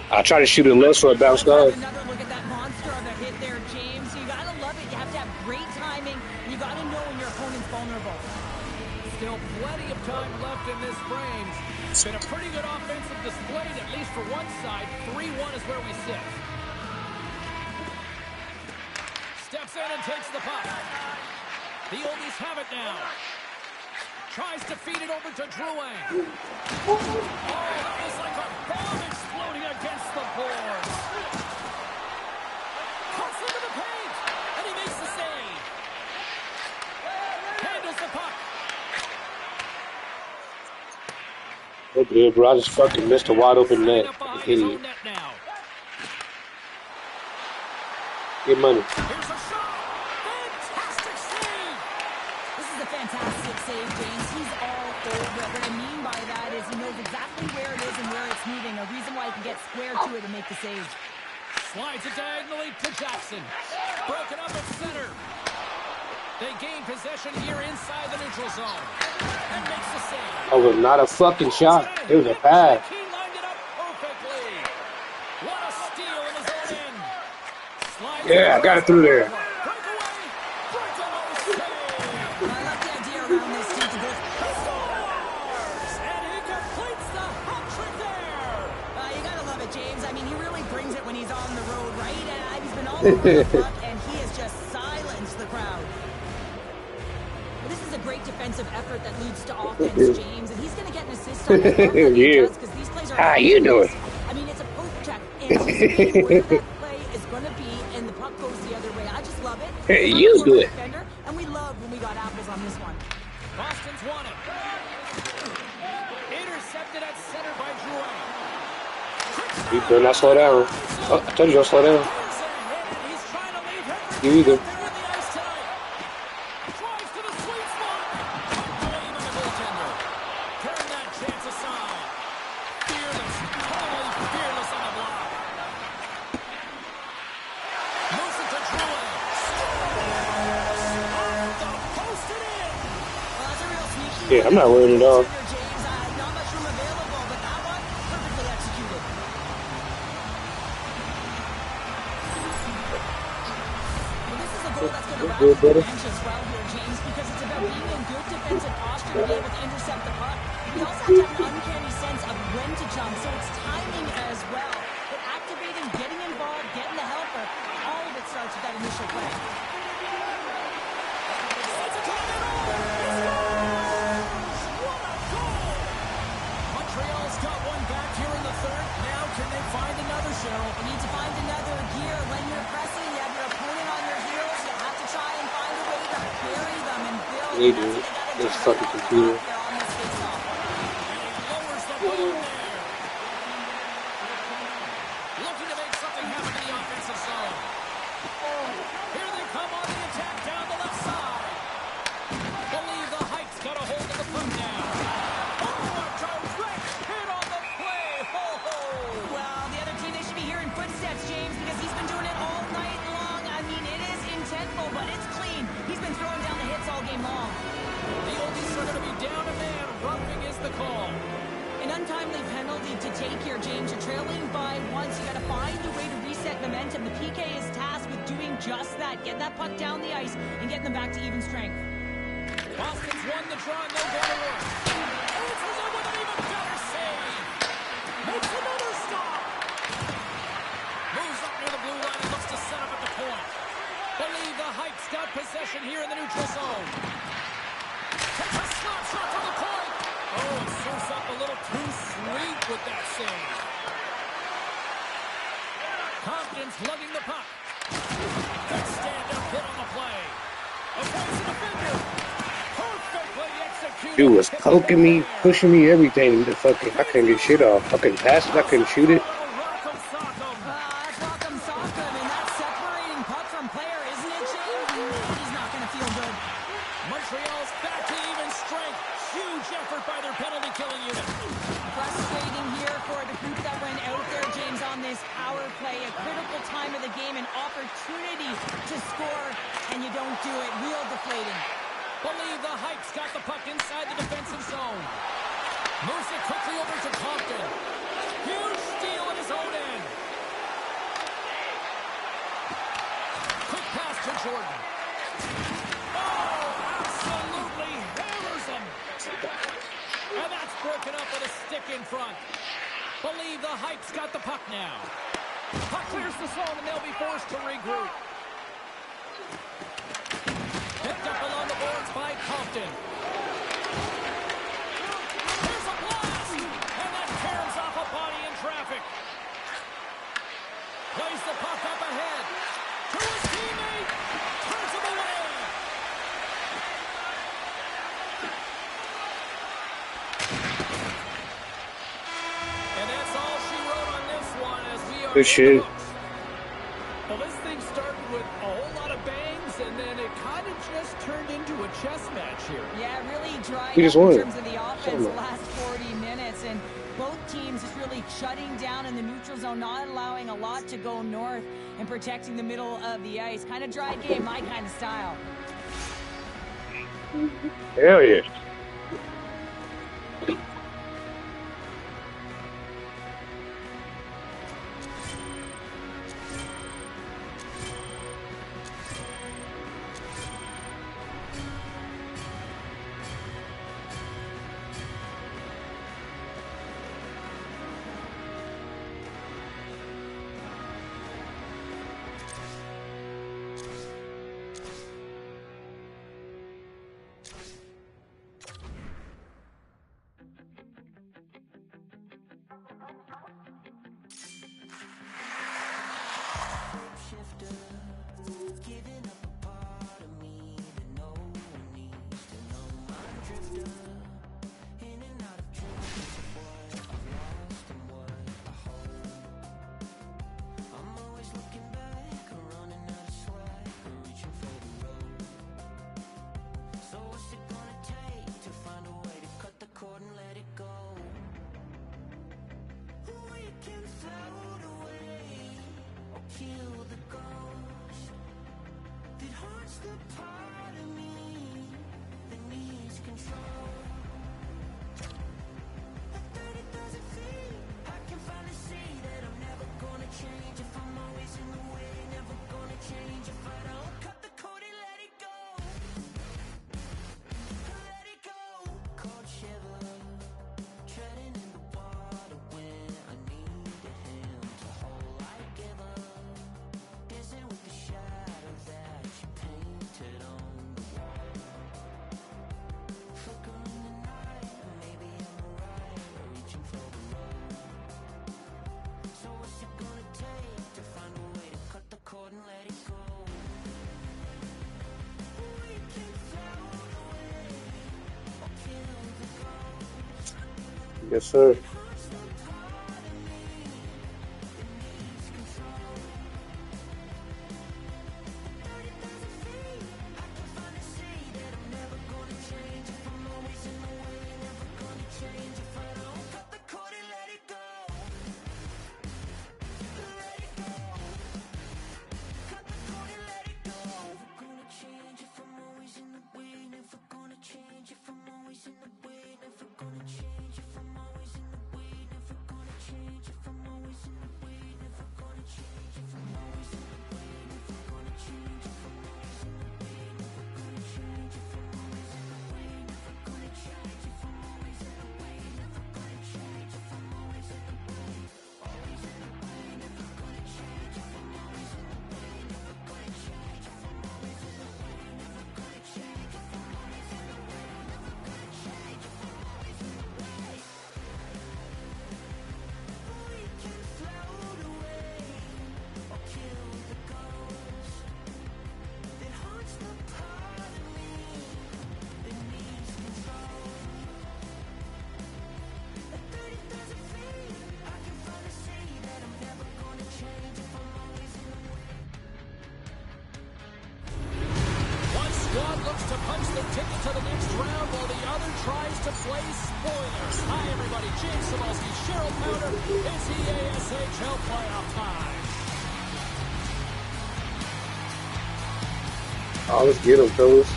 I try to shoot it low so it bounced off. Another look at that monster of a hit there, James. You got to love it. You have to have great timing. You got to know when your opponent's vulnerable. Still plenty of time left in this frame. It's been a pretty good offensive display, at least for one side. 3-1 is where we sit. Steps in and takes the puck. The Oldies have it now. Tries to feed it over to Drouin. Oh, that was like a bomb exploding against the boards. Cuts into the paint, and he makes the save. Handles the puck. Oh, good, bro. I just fucking missed a wide open net. Idiot. Get money. Here's a shot. Fantastic save. This is a fantastic save, James. He's all over it. What I mean by that is he knows exactly where it is and where it's moving. A reason why he can get square to it and make the save. Slides it diagonally to Jackson. Broken up at center. They gain possession here inside the neutral zone. And makes the save. That was not a fucking shot. It was a pass. He lined it up perfectly. What a steal in his own end. Slides Yeah, I got it through there. Breakaway save. I like the idea around this team to go. And he completes the hat trick there. You gotta love it, James. I mean, he really brings it when he's on the road, right? And he's been all over the puck, and he has just silenced the crowd. This is a great defensive effort that leads to offense, James, and he's going to get an assist on the Yeah. because these plays are. How you doing? I mean, it's a poke check, anticipating where that play is going to be, and the puck goes the other way. I just love it. Hey, you do it. Defender, and we love when we got apples on this one. Boston's won it. Intercepted at center by Drouin. You better not slow down. Oh, I told you don't slow down. He's trying to leave Henry. You either. They're in the ice tonight. Drives to the sweet spot. Unbelievable the goaltender. Turn that chance aside. Fearless. Totally fearless on the block. Moves it to Drouin. Off the post and in. Well, that's a real sneaky. Yeah, I'm not worried at all. James, not much room available, but that one perfectly executed. Well, this is a goal that's going to Good, rattle the brother. bench as well here, James, because it's about being in good defensive posture to be able to intercept the puck. We also have to have an uncanny sense of when to jump, so it's timing as well. But activating, getting involved, getting the helper, all of it starts with that initial play. Montreal's got one back here in the third. Now can they find another, Cheryl? You need to find another gear. When you're pressing, you have your opponent on your heels. You have to try and find a way to bury them and They do. This fucking computer. And he lowers the ball there. Looking to make something happen to the offensive zone. Here they come on the attack down the left side. Believe the Heights got a hold of the puck now. Oh, a direct hit on the play. Ho, ho. Well, the other team, they should be hearing footsteps, James, because he's been doing it all night long. I mean, it is intentful, but it's clean. He's been throwing down the hits all game long. The oldies are going to be down a man. Roughing is the call. An untimely penalty to take here, James. You're trailing by once. You got to find a way to reset momentum. The PK is tasked with doing just that. Get that puck down the ice and getting them back to even strength. Boston's won the draw and they'll go to work. Answers it with an even better save. Makes another stop. Moves up near the blue line and looks to set up at the point. Believe the Heights got possession here in the neutral zone. Takes a slap shot from the point. Oh, it serves up a little too sweet with that save. Compton's lugging the puck. Good stand-up hit on the play. Avoids the defender. Perfectly executed. Dude was poking me, pushing me, everything. The fucking, I couldn't get shit off. I couldn't pass it, I couldn't shoot it. That's Rock'em Sock'em, and that's separating puck from player, isn't it, James? He's not going to feel good. Montreal's back to even strength. Huge effort by their penalty-killing unit. Frustrating here for the group that went out there, James, on this power play. A critical time of the game, an opportunity to score, and you don't do it. Real deflating. Believe the Heights got the puck inside the defensive zone. Moves it quickly over to Compton. Huge steal at his own end. Quick pass to Jordan. Oh, absolutely hammers him. And that's broken up with a stick in front. Believe the Heights got the puck now. Puck clears the zone and they'll be forced to regroup. Picked up along the boards by Compton. Here's a blast! And that tears off a body in traffic. Plays the puck up ahead. To his teammate. Turns him away. And that's all she wrote on this one as we are Good shit. Well, this thing started with a whole lot of bangs, and then it kind of just turned into a chess match here. Yeah, really dried We just up won in it. terms of the offense the last 40 minutes, and both teams just really shutting down in the neutral zone, not allowing a lot to go north and protecting the middle of the ice. Kind of dry game, my kind of style. Hell yeah. Yes, sir. One looks to punch the ticket to the next round while the other tries to play spoiler. Hi, everybody. James Cebulski, Cheryl Powder. It's EASHL playoff time. Oh, let's get him, fellas.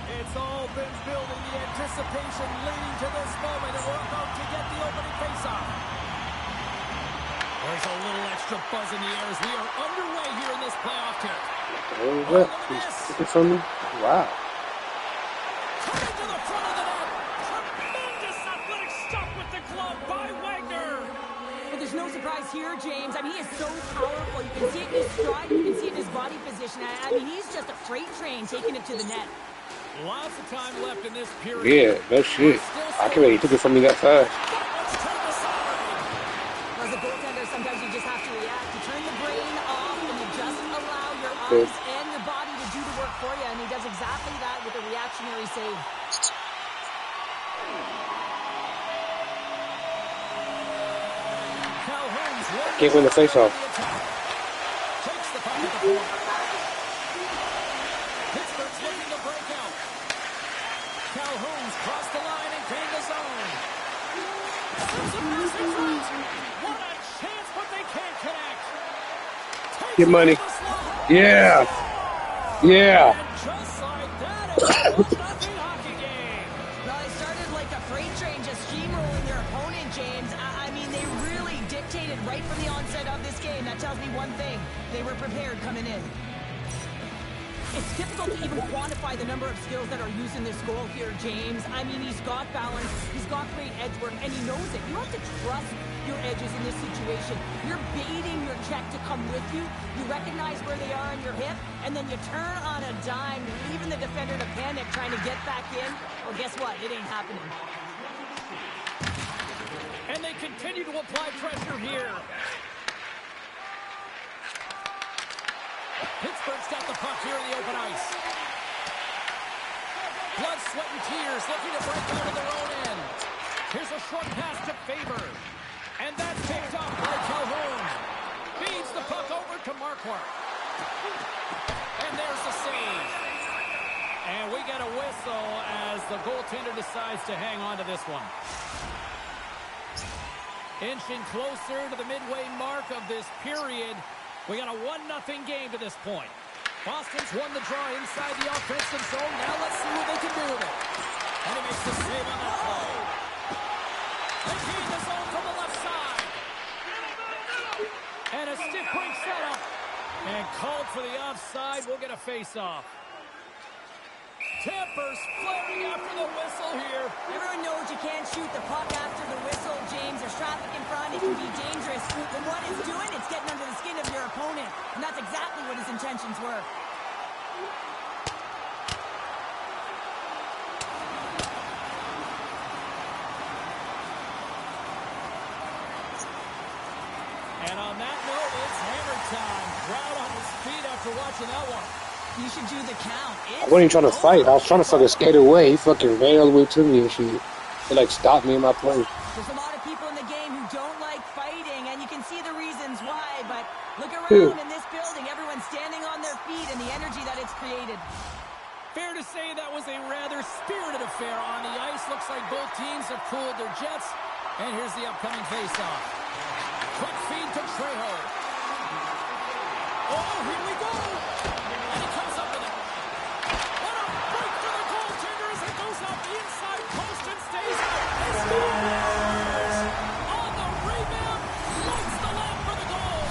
It's all been building, the anticipation leading to this moment, and we're about to get the opening faceoff. There's a little extra buzz in the air as we are underway here in this playoff tilt. Oh, look at this. He's looking for me. Wow. Coming to the front of the net. Tremendous athletic stop with the glove by Wagner. But there's no surprise here, James. I mean, he is so powerful. You can see it in his stride. You can see it in his body position. I mean, he's just a freight train taking it to the net. Lots of time left in this period. Yeah, no shit. I can't believe he took it from me that fast. As a goaltender, sometimes you just have to react. You turn the brain off and you just allow your eyes and your body to do the work for you. And he does exactly that with a reactionary save. I can't win the faceoff. Takes the puck at the point. Pittsburgh's looking to break out. Calhoun's crossed the line and gained the zone. What a chance, but they can't connect. Get money. Yeah. Yeah. And just like that, it's a 1-0 hockey game. Well, they started like a freight train just steamrolling their opponent, James. I mean, they really dictated right from the onset of this game. That tells me one thing. They were prepared coming in. It's difficult to even quantify the number of skills that are used in this goal here, James. I mean, he's got balance, he's got great edge work, and he knows it. You have to trust your edges in this situation. You're baiting your check to come with you. You recognize where they are on your hip, and then you turn on a dime, leaving the defender to panic, trying to get back in. Well, guess what? It ain't happening. And they continue to apply pressure here. Pittsburgh's got the puck here in the open ice. Blood, sweat, and tears looking to break out of their own end. Here's a short pass to Faber. And that's picked up by Calhoun. Feeds the puck over to Marquardt. And there's the save. And we get a whistle as the goaltender decides to hang on to this one. Inching closer to the midway mark of this period. We got a 1-0 game to this point. Boston's won the draw inside the offensive zone. Now let's see what they can do with it. And he makes the save on that play. They gain the zone from the left side. And a stick break setup. And called for the offside. We'll get a face-off. Tampa's flaring after the whistle here. Everyone knows you can't shoot the puck after the whistle, James. There's traffic in front. It can be dangerous. But what it's doing, it's getting under the skin of your opponent. And that's exactly what his intentions were. And on that note, it's hammer time. Crowd on his feet after watching that one. You should do the count. I wasn't even trying to fight. I was trying to fucking skate away. He fucking ran all the way to me and shit. It like stopped me in my play. There's a lot of people in the game who don't like fighting, and you can see the reasons why, but look Dude. around in this building. Everyone's standing on their feet and the energy that it's created. Fair to say that was a rather spirited affair on the ice. Looks like both teams have cooled their jets. And here's the upcoming faceoff. Quick feed to Trejo. Oh, here we go. And he comes up with it. What a break for the goaltender as it goes off the inside post and stays out. And scores! On the rebound, lights the lap for the goal.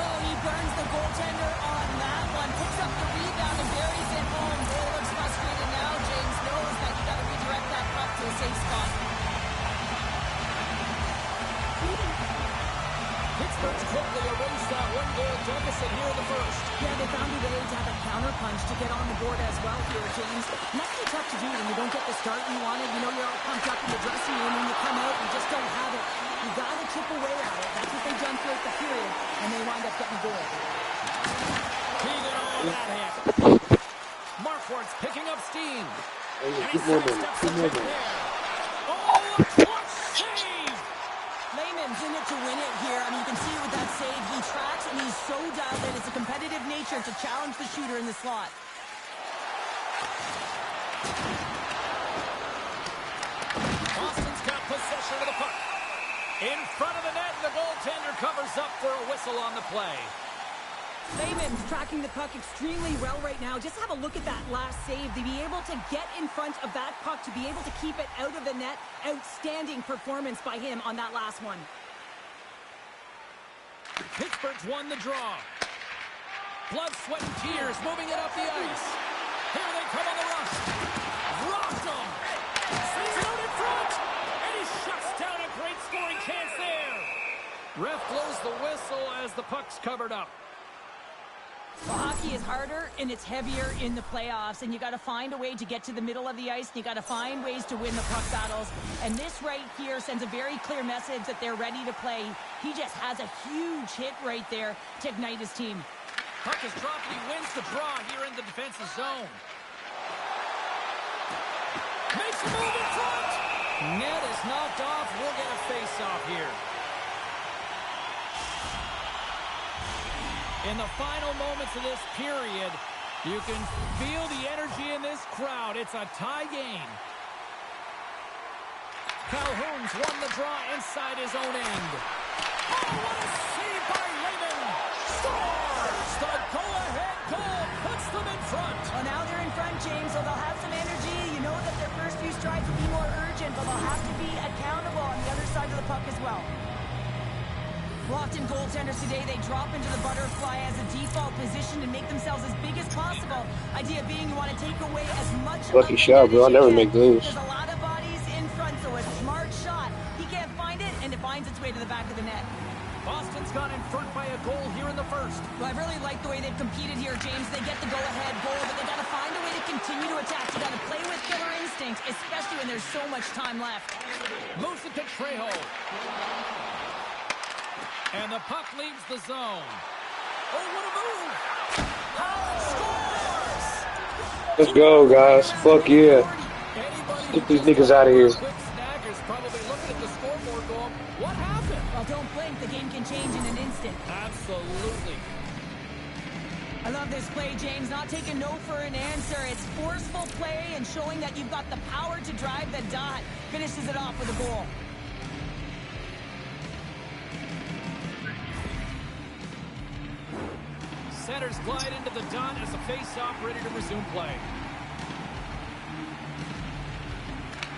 Oh, he burns the goaltender on that one. Picks up the rebound and buries it home. Goal looks frustrated now. James knows that you got to redirect that puck to a safe spot. Pittsburgh's quickly erased that one-goal deficit here in the first. Yeah, they found a way to have a counter-punch to get on the board as well here, James. And that's really tough to do when you don't get the start you wanted. You know you're all pumped up in the dressing room. When you come out, you just don't have it. You got to chip away at it. That's what they've done throughout the period, and they wind up getting a goal. Keegan on that hit. Markwart's picking up steam. And he sidesteps the pick there. Oh, a clutch save! Lehman's in it to win it here. I mean, you can see it with that save. He tracks, and he's so dialed in. It's a competitive nature to challenge the shooter in the slot. Boston's got possession of the puck. In front of the net, the goaltender covers up for a whistle on the play. Lehman's tracking the puck extremely well right now. Just have a look at that last save. To be able to get in front of that puck, to be able to keep it out of the net, outstanding performance by him on that last one. Pittsburgh's won the draw. Blood, sweat, and tears moving it up the ice. Here they come on the rush. Rocked him. Sends it out in front. And he shuts down a great scoring chance there. Ref blows the whistle as the puck's covered up. Well, hockey is harder and it's heavier in the playoffs, and you got to find a way to get to the middle of the ice, and you got to find ways to win the puck battles. And this right here sends a very clear message that they're ready to play. He just has a huge hit right there to ignite his team. Puck is dropped and he wins the draw here in the defensive zone. Makes a move in front. Net is knocked off. We'll get a face-off here. In the final moments of this period, you can feel the energy in this crowd. It's a tie game. Calhoun's won the draw inside his own end. Oh, what a save by Lehman! Scores! The go-ahead goal puts them in front. Well, now they're in front, James, so they'll have some energy. You know that their first few strides will be more urgent, but they'll have to be accountable on the other side of the puck as well. Often goaltenders today, they drop into the butterfly as a default position to make themselves as big as possible. Idea being you want to take away as much Lucky of the shot, net bro. I as you never can. make those. There's a lot of bodies in front, so a smart shot. He can't find it, and it finds its way to the back of the net. Boston's got in front by a goal here in the first. Well, I really like the way they've competed here, James. They get the go-ahead goal, but they got to find a way to continue to attack. You got to play with killer instinct, especially when there's so much time left. Moves it to Trejo. And the puck leaves the zone. Oh, what a move! Howard scores! Let's go, guys. Fuck yeah. Get these niggas out of here. Quick snaggers probably looking at the scoreboard going, what happened? Well, don't blink. The game can change in an instant. Absolutely. I love this play, James. Not taking no for an answer. It's forceful play and showing that you've got the power to drive the dot. Finishes it off with a goal. Centers glide into the dot as a face-off ready to resume play.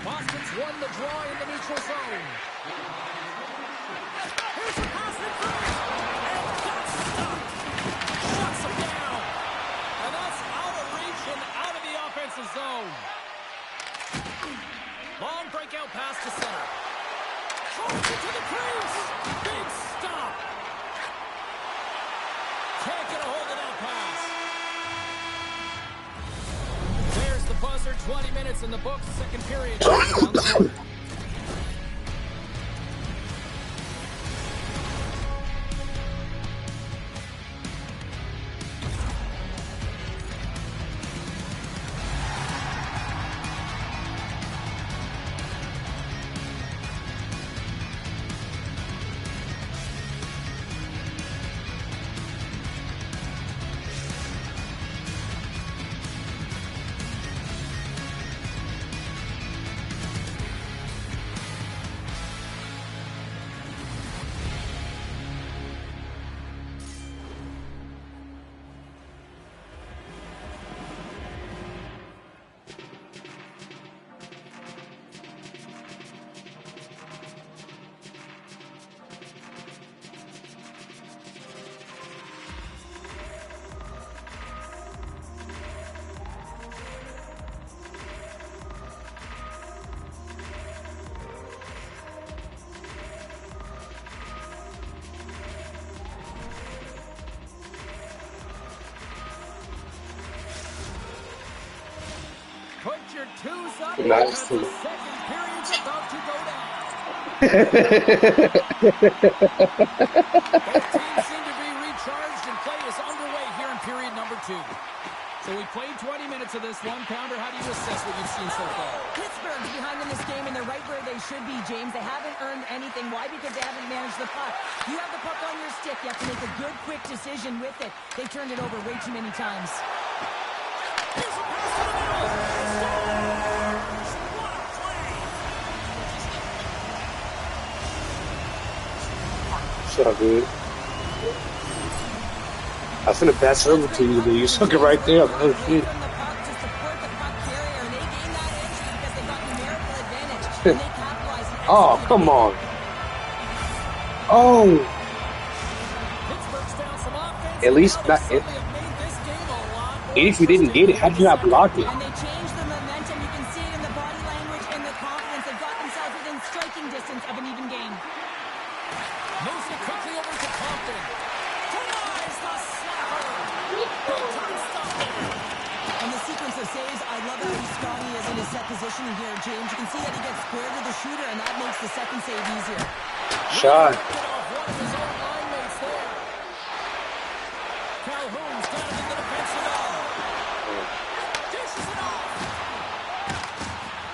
Boston's won the draw in the neutral zone. Here's a pass in front. And that's stopped. Shuts him down. And that's out of reach and out of the offensive zone. Long breakout pass to center. Charge it to the crease. Big stop. Can't get a hold of that pass. There's the buzzer. 20 minutes in the books. Second period. Down the court. this up Nice. because the second period's about to go down. Both teams seem to be recharged and play is underway here in period number 2. So we played 20 minutes of this one. Pounder, how do you assess what you've seen so far? Pittsburgh's behind in this game, and they're right where they should be, James. They haven't earned anything. Why? Because they haven't managed the puck. You have the puck on your stick. You have to make a good, quick decision with it. They turned it over way too many times. Here's a pass to the middle. Scores! What a play! So good. I finna pass it over to you, but you suck it right there. Oh shit. From the puck to support the puck carrier, and they gained that edge because they got numerical advantage, and they capitalized. Oh, come on. Oh, Pittsburgh's found some offense. at least Now not. they certainly have made this game a lot more If you didn't get it, how did you not block it? And they changed the momentum. You can see it in the body language and the confidence. They've got themselves within striking distance of an even game. Moves it quickly over to Compton. Denies the slapper. Big time stop there. And the sequence of saves, I love how strong he is in his set positioning here, James. You can see that he gets square to the shooter, and that makes the second save easier. Shot. Get off one of his own line mates there. Calhoun's got it in the defensive zone. Dishes it off.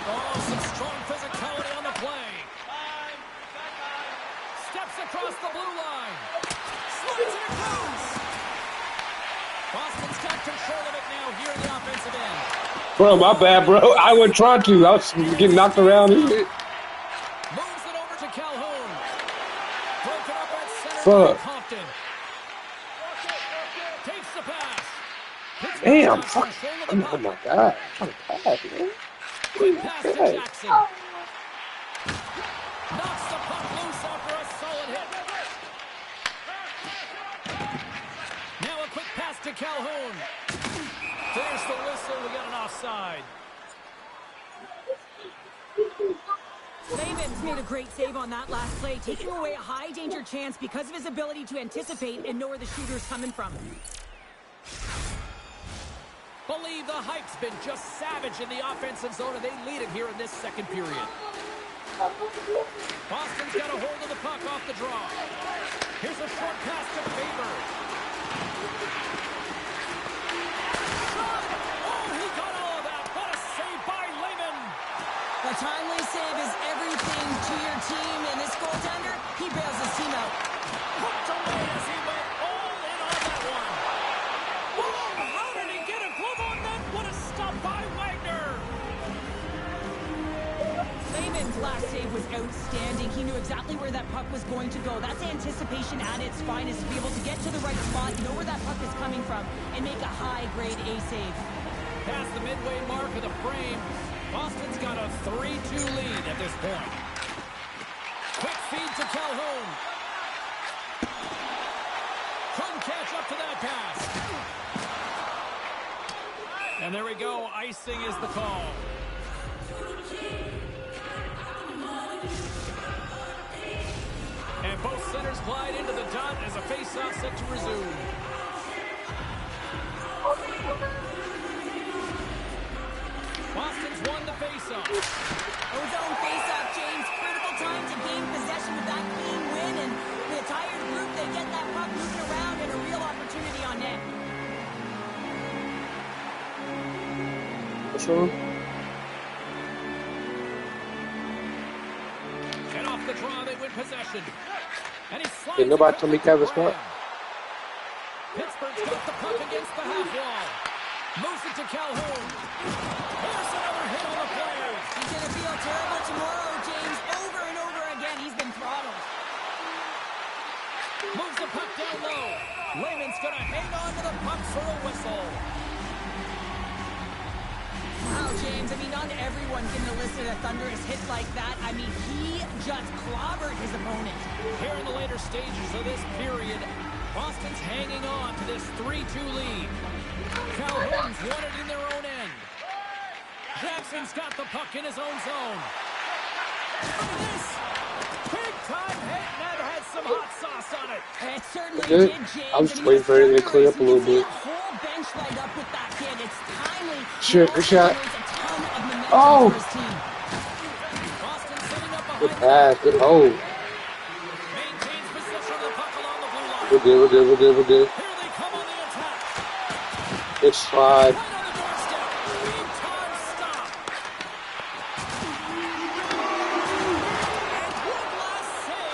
Oh, some strong physicality on the play. Steps across the blue line. Slides it across. Boston's got control of it now here in the offensive end. Bro, my bad, bro. I wasn't trying to. I was getting knocked around and shit. Moves it over to Calhoun. Broken up at center Fuck. by Compton. Takes the pass. Damn, Pittsburgh's fuck. got control of the Oh puck. my god. I'm trying to pass, man. Quick pass to Okay. Jackson. Knocks the puck loose after a solid hit. Now a quick pass to Calhoun. There's the whistle. We got an offside. Lavins made a great save on that last play, taking away a high-danger chance because of his ability to anticipate and know where the shooter's coming from. Believe the hype's been just savage in the offensive zone, and they lead it here in this second period. Boston's got a hold of the puck off the draw. Here's a short pass to Faber. Shot! Oh, he got all of that. What a save by Lehman. A timely save is everything to your team, and this goaltender, he bails his team out. Hooked away as he went all in on that one. Oh, how did he get a glove on that? What a stop by Wagner. Layman's last save was outstanding. He knew exactly where that puck was going to go. That's anticipation at its finest, to be able to get to the right spot, know where that puck is coming from, and make a high-grade A save. Past the midway mark of the frame, Boston's got a 3-2 lead at this point. Quick feed to Calhoun. Couldn't catch up to that pass. And there we go. Icing is the call. And both centers glide into the dot as a face-off set to resume. Boston's won the face-off. Ozone face-off, James. Critical time to gain possession with that clean win, and with a tired group, they get that puck moving around and a real opportunity on net. What's wrong? And off the draw, they win possession. And he slides. Did nobody tell me to have a spot? Pittsburgh's got the puck against the half wall. Moves it to Calhoun. Here's another hit on the play. He's going to feel terrible tomorrow, James. Over and over again, he's been throttled. Moves the puck down low. Lehman's going to hang on to the puck for a whistle. Wow, James, I mean, not everyone can elicit a thunderous hit like that. I mean, he just clobbered his opponent. Here in the later stages of this period, Boston's hanging on to this 3-2 lead. Calhoun's won it in their own end. Jackson's got the puck in his own zone. Look at this. Big time hit, and that had some hot sauce on it. It certainly Good. did, James. I was just waiting for it to clear up a little bit. The whole bench light up with that hit. It's timely. Sure, good shot. Generates a ton of momentum Oh, for his team. Boston setting up good behind the pass, good hold. maintains possession of the puck along the blue line. We're good, we're good, we're good, we're good. Here they come on the attack. Good slide. Right on the doorstep. Big time stop. And one last save.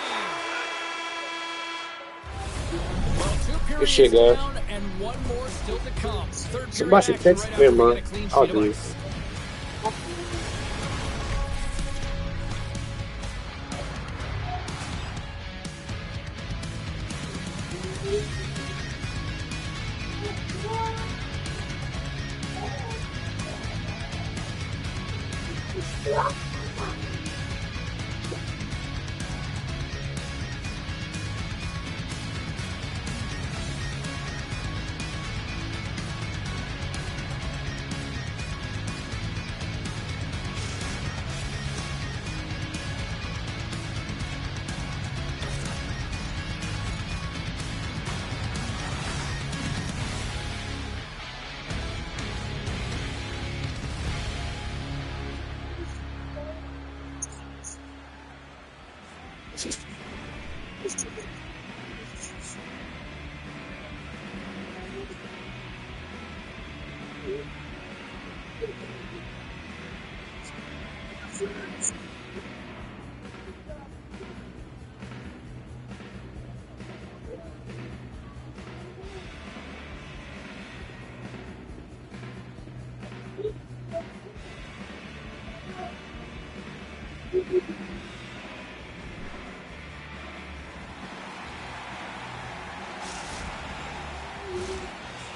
Well, 2 Good periods shit, guys. down and 1 more still to come. Third period Somebody action text right me, after we man. get a clean I'll sheet of do it. ice.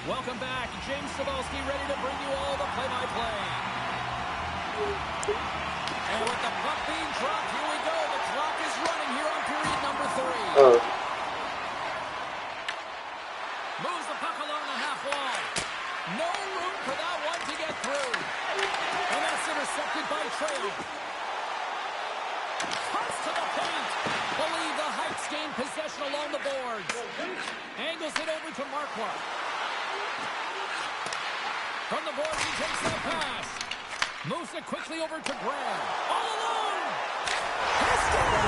Welcome back. James Cybulski ready to bring you all the play-by-play. And with the puck being dropped, here we go. The clock is running here on period number 3. Oh, Moves the puck along the half wall. No room for that one to get through. And that's intercepted by Trejo. Cuts to the paint. Believe the Heights gain possession along the boards. Angles it over to Marquardt. From the boards, he takes that pass. Moves it quickly over to Graham. All alone! He scores!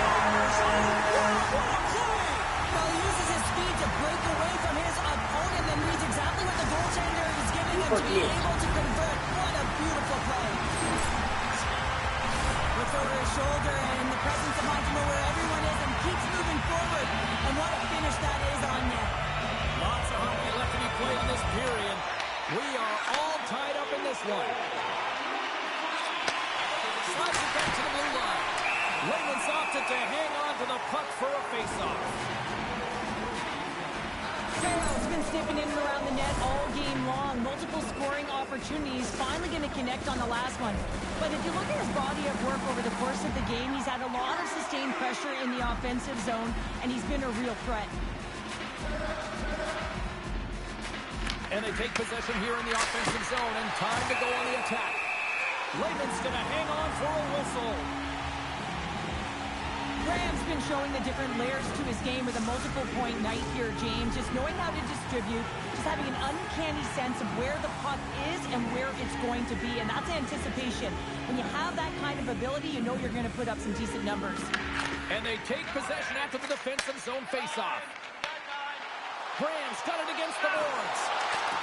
What a play! Well, he uses his speed to break away from his opponent and reads exactly what the goaltender is giving him to be able to convert. What a beautiful play. Looks over his shoulder and in the presence of Montemo where everyone is and keeps moving forward. And what a finish that is on net. Lots of hockey left to be played in this period. We are all tied up in this one. Slides it back to the blue line. Lehman's opted to hang on to the puck for a face-off. Trejo's been sniffing in and around the net all game long. Multiple scoring opportunities. Finally going to connect on the last one. But if you look at his body of work over the course of the game, he's had a lot of sustained pressure in the offensive zone, and he's been a real threat. And they take possession here in the offensive zone, and time to go on the attack. Lehman's going to hang on for a whistle. Graham's been showing the different layers to his game with a multiple point night here, James. Just knowing how to distribute, just having an uncanny sense of where the puck is and where it's going to be, and that's anticipation. When you have that kind of ability, you know you're going to put up some decent numbers. And they take possession after the defensive zone faceoff. Graham's got it against the boards.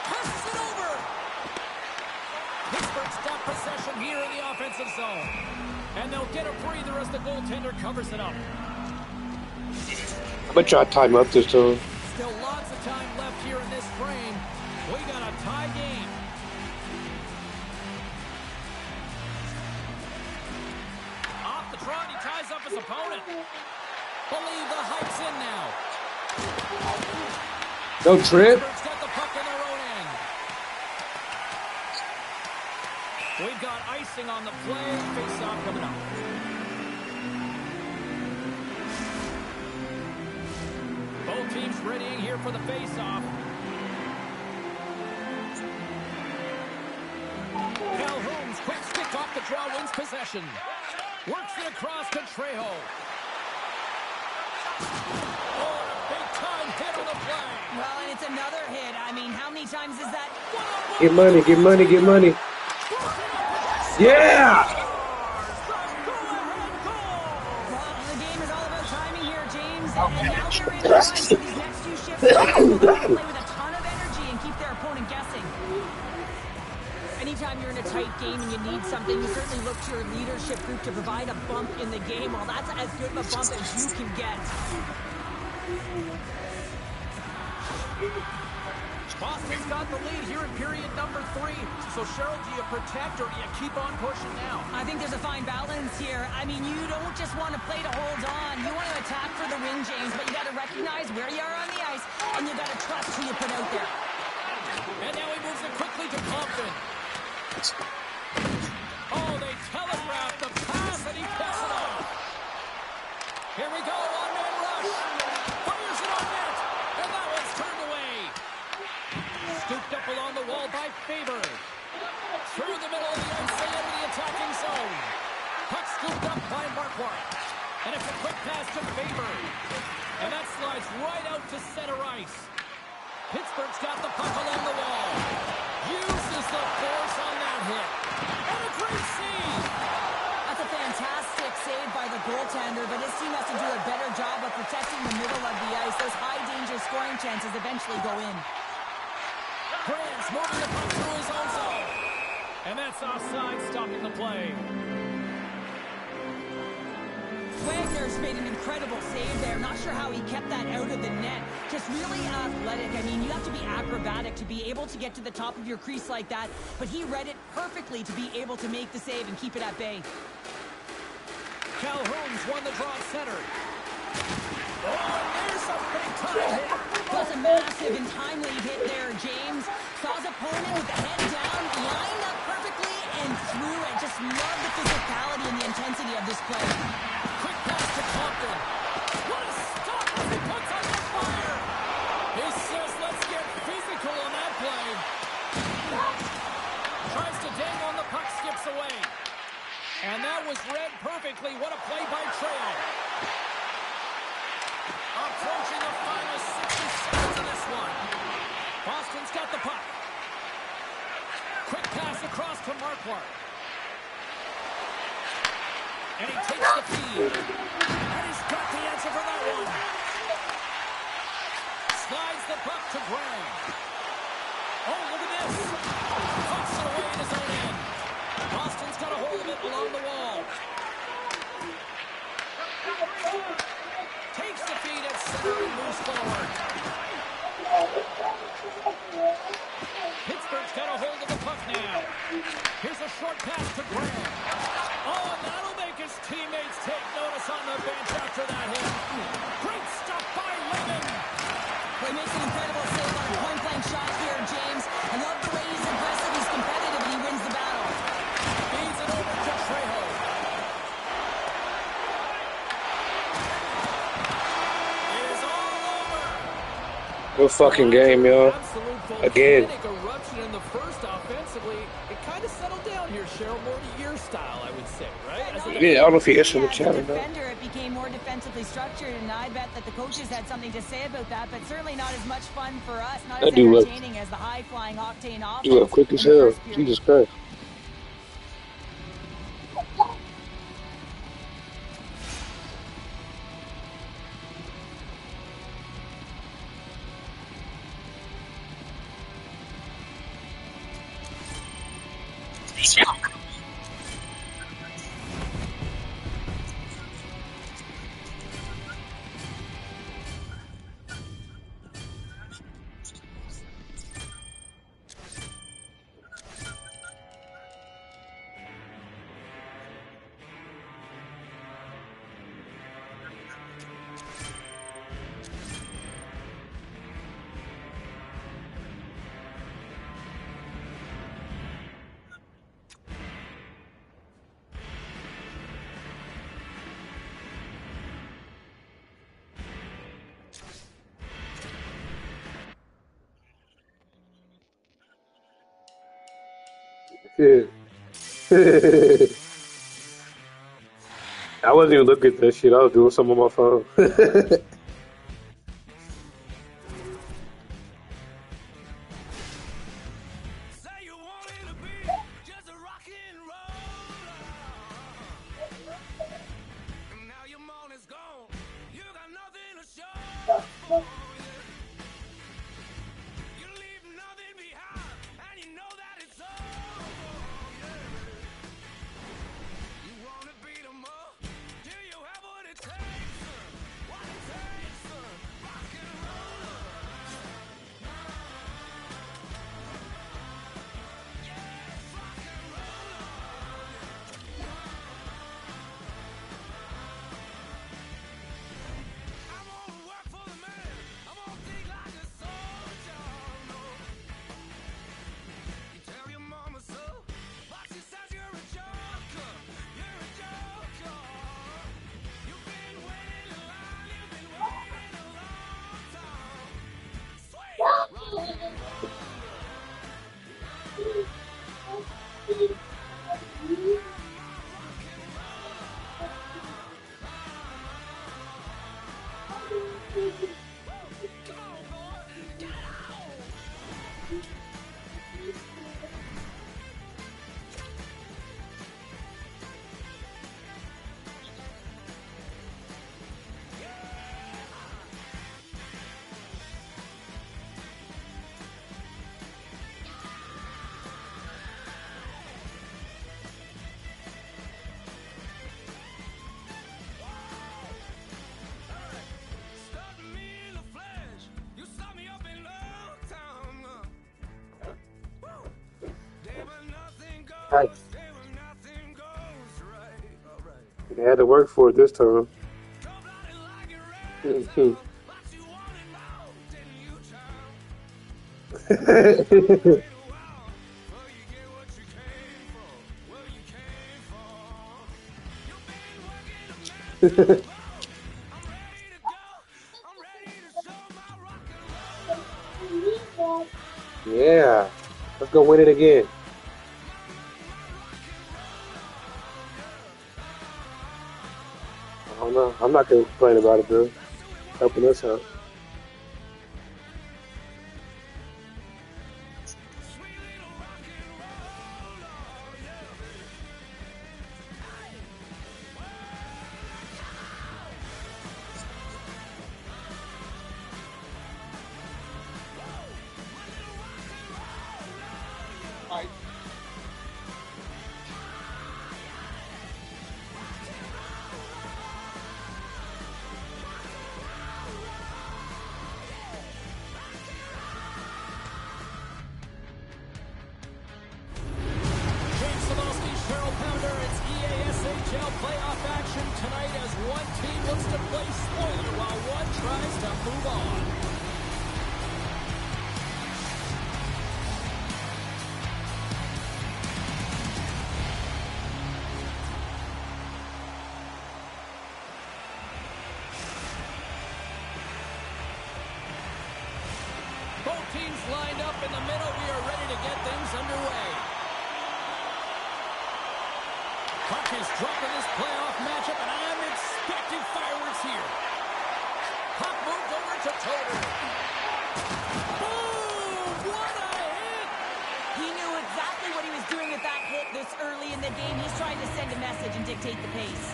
Passes it over. Pittsburgh's got possession here in the offensive zone. And they'll get a breather as the goaltender covers it up. I'm gonna try to time up this time. Still lots of time left here in this frame. We got a tie game. Off the trot, he ties up his opponent. Believe the Heights in now. No trip. Pittsburgh's got the puck in their own end. We've got icing on the play. Face-off coming up. Both teams readying here for the face-off. Calhoun's quick stick off the draw wins possession. Works it across to Trejo. Oh, and a big-time hit on the play. Well, and it's another hit. I mean, how many times is that? Get money, get money, get money. Yeah! Well, the game is all about timing here, James. And now they're in line for these next two shifts. They'll have to play with a ton of energy and keep their opponent guessing. Anytime you're in a tight game and you need something, you certainly look to your leadership group to provide a bump in the game. Well, that's as good of a bump as you can get. Boston's got the lead here in period number 3. So, Cheryl, do you protect or do you keep on pushing now? I think there's a fine balance here. I mean, you don't just want to play to hold on. You want to attack for the win, James, but you got to recognize where you are on the ice, and you got to trust who you put out there. And now he moves it quickly to Compton. Oh, they telegraphed the pass, and he picks it off. Here we go, one-man rush. Fires it on net, and that one's turned away. Scooped up along the wall by Faber. Through the middle of the ice, they into the attacking zone. Puck scooped up by Marquardt. And it's a quick pass to Faber. And that slides right out to center ice. Pittsburgh's got the puck along the wall. Uses the force on that hit. And a great save. That's a fantastic save by the goaltender, but his team has to do a better job of protecting the middle of the ice. Those high-danger scoring chances eventually go in. Grant's moving the puck through his own zone. And that's offside, stopping the play. Wagner's made an incredible save there. Not sure how he kept that out of the net. Just really athletic. I mean, you have to be acrobatic to be able to get to the top of your crease like that. But he read it perfectly to be able to make the save and keep it at bay. Calhoun's won the draw at center. Oh, and there's a big-time hit. That's a massive and timely hit there, James. Saw his opponent with the head down, lined up perfectly, and threw it. Just love the physicality and the intensity of this play. Quick pass to Compton. What a stop as he puts out the fire. He says, let's get physical on that play. Tries to dangle on the puck, skips away. And that was read perfectly. What a play by Trejo. Approaching the final 60 seconds of this one. Boston's got the puck. Quick pass across to Marquardt. And he takes the feed. And he's got the answer for that one. Slides the puck to Graham. Oh, look at this. Puts it away in his own end. Boston's got a hold of it along the wall. Takes the feed at center and moves forward. Pittsburgh's got a hold of the puck now. Here's a short pass to Graham. Oh, and that'll make his teammates take notice on the bench after that hit. Great stuff by Lemon. Well, he makes an incredible save on a point-blank shot here, James. I love the way he's aggressive, he's competitive, and he wins the battle. Feeds it over to Trejo. It is all over. Good fucking game, yo. Again. Eruption in the first offensively. It kind of settled down here, Cheryl, more to your style, I would say, right? Yeah, I don't know if he is in the As chat a or not. defender, it became more defensively structured, and I bet that the coaches had something to say about that, but certainly not as much fun for us, not That as dude look- entertaining as the high-flying octane offense. You look quick as in the hell. first period. Jesus Christ. Yeah. I wasn't even looking at that shit. I was doing something on my phone. Nice. They had to work for it this time. Mhm. Yeah. Let's go win it again. I don't know. I'm not gonna complain about it, bro. Helping us out. James Sadowski, Cheryl Pounder, it's EASHL playoff action tonight as one team looks to play spoiler while one tries to move on. Both teams lined up in the middle. We are ready to get things underway. Puck is dropped in this playoff matchup, and I'm expecting fireworks here. Puck moved over to Toter. Boom! What a hit! He knew exactly what he was doing with that hit this early in the game. He's trying to send a message and dictate the pace.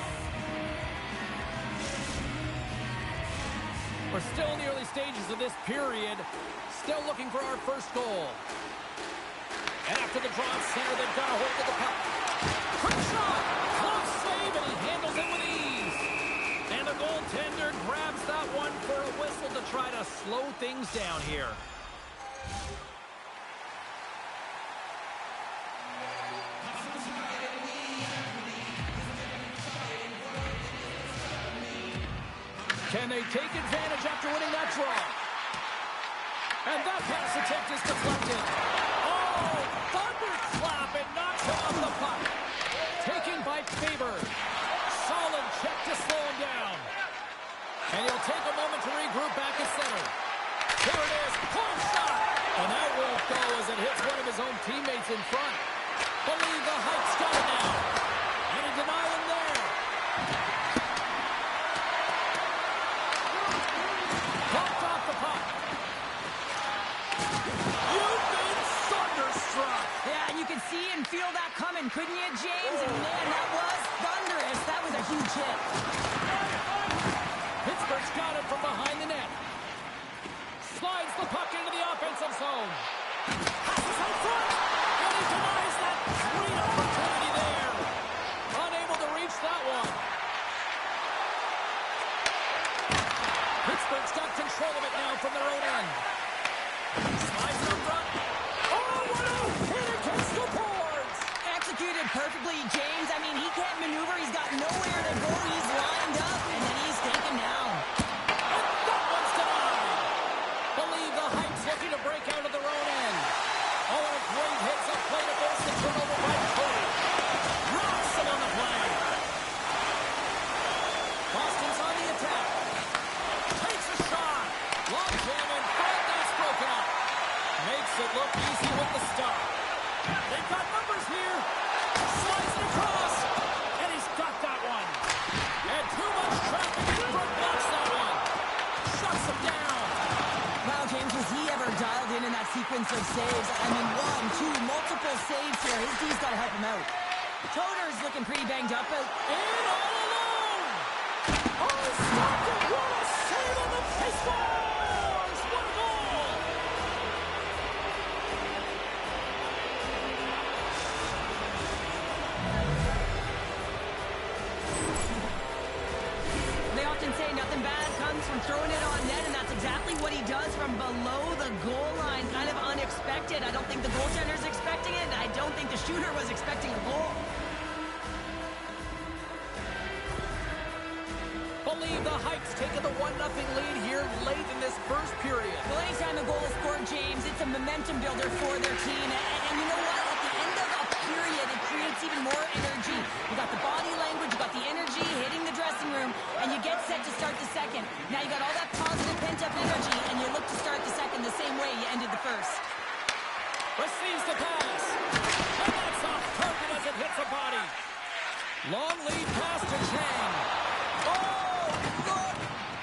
We're still in the early stages of this period. Still looking for our first goal. And after the draw center, they've got a hold of the puck. Quick shot! Close save, and he handles it with ease. And the goaltender grabs that one for a whistle to try to slow things down here. Can they take advantage after winning that draw? And that pass attempt is deflected. Oh, thunderclap, and knocks him off the puck. Taken by Faber. Solid check to slow him down. And he'll take a moment to regroup back at center. There it is, point shot. And that won't go as it hits one of his own teammates in front. Believe the Heights got it now. And he denied him there. Popped off the puck. You've been thunderstruck. Yeah, and you could see and feel that coming, couldn't you, James? And man, that was thunderous. That was a huge hit. Pittsburgh's got it from behind the net. Slides the puck into the offensive zone. Passes out front. And he denies that great opportunity there. Unable to reach that one. Pittsburgh's got control of it now from their own end. Slides it up front. Oh, what a hit against the boards. Executed perfectly, James. I mean, he can't maneuver. He's got nowhere to go. He's lined up, and then he's taken down. And that one's denied. Believe the Heights looking to break out of their own end. Oh, a great hits up play to force the turnover by Cody. Rocks him on the play. Boston's on the attack. Takes a shot. Long jam and five that's broken up. Makes it look easy with the stop. They've got numbers here. Slides it across. And he's got that one. And too much traffic in front blocks that one. Shuts him down. Wow, James, was he ever dialed in that sequence of saves? I mean, one, two, multiple saves here. His D's got to help him out. Toder's looking pretty banged up. And all alone. Oh, stopped it. What a save on the face scores. What a goal. They often say nothing bad comes from throwing it on net, and that's exactly what he does from below the goal line. Kind of unexpected. I don't think the goaltender's expecting it, and I don't think think the shooter was expecting a goal. Believe the Heights taking the 1-0 lead here late in this first period. Well, anytime a goal is scored, James, it's a momentum builder for their team. And you know what? At the end of a period, it creates even more energy. You got the body language, you got the energy hitting the dressing room, and you get set to start the second. Now you got all that positive pent-up energy, and you look to start the second the same way you ended the first. Receives the pass. And that's off target as it hits a body. Long lead pass to Chang. Oh!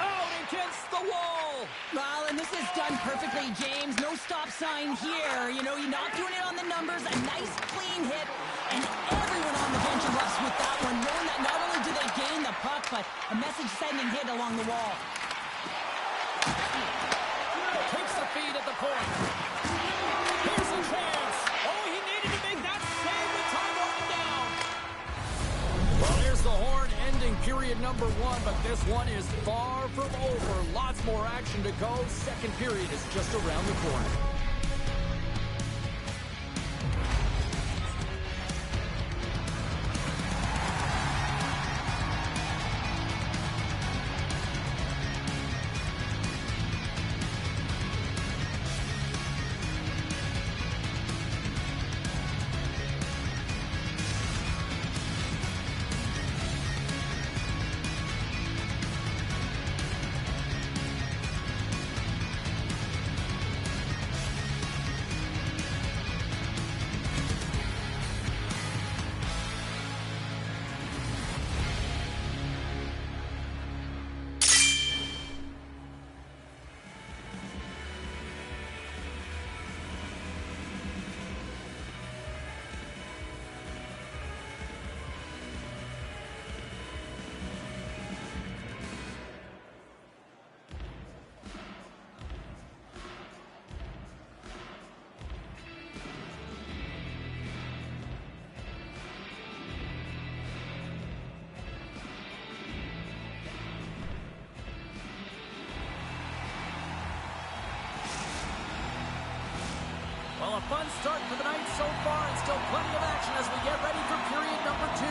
Out against the wall. Well, and this is done perfectly, James. No stop sign here. You know, you're not doing it on the numbers. A nice, clean hit. And everyone on the bench erupts with that one, knowing that not only do they gain the puck, but a message-sending hit along the wall. Takes the feed at the point. Here's a chance. Oh, he needed to make that save with time running down. Well, here's the horn ending period number 1, but this one is far from over. Lots more action to go. Second period is just around the corner. Well, a fun start for the night so far, and still plenty of action as we get ready for period number 2.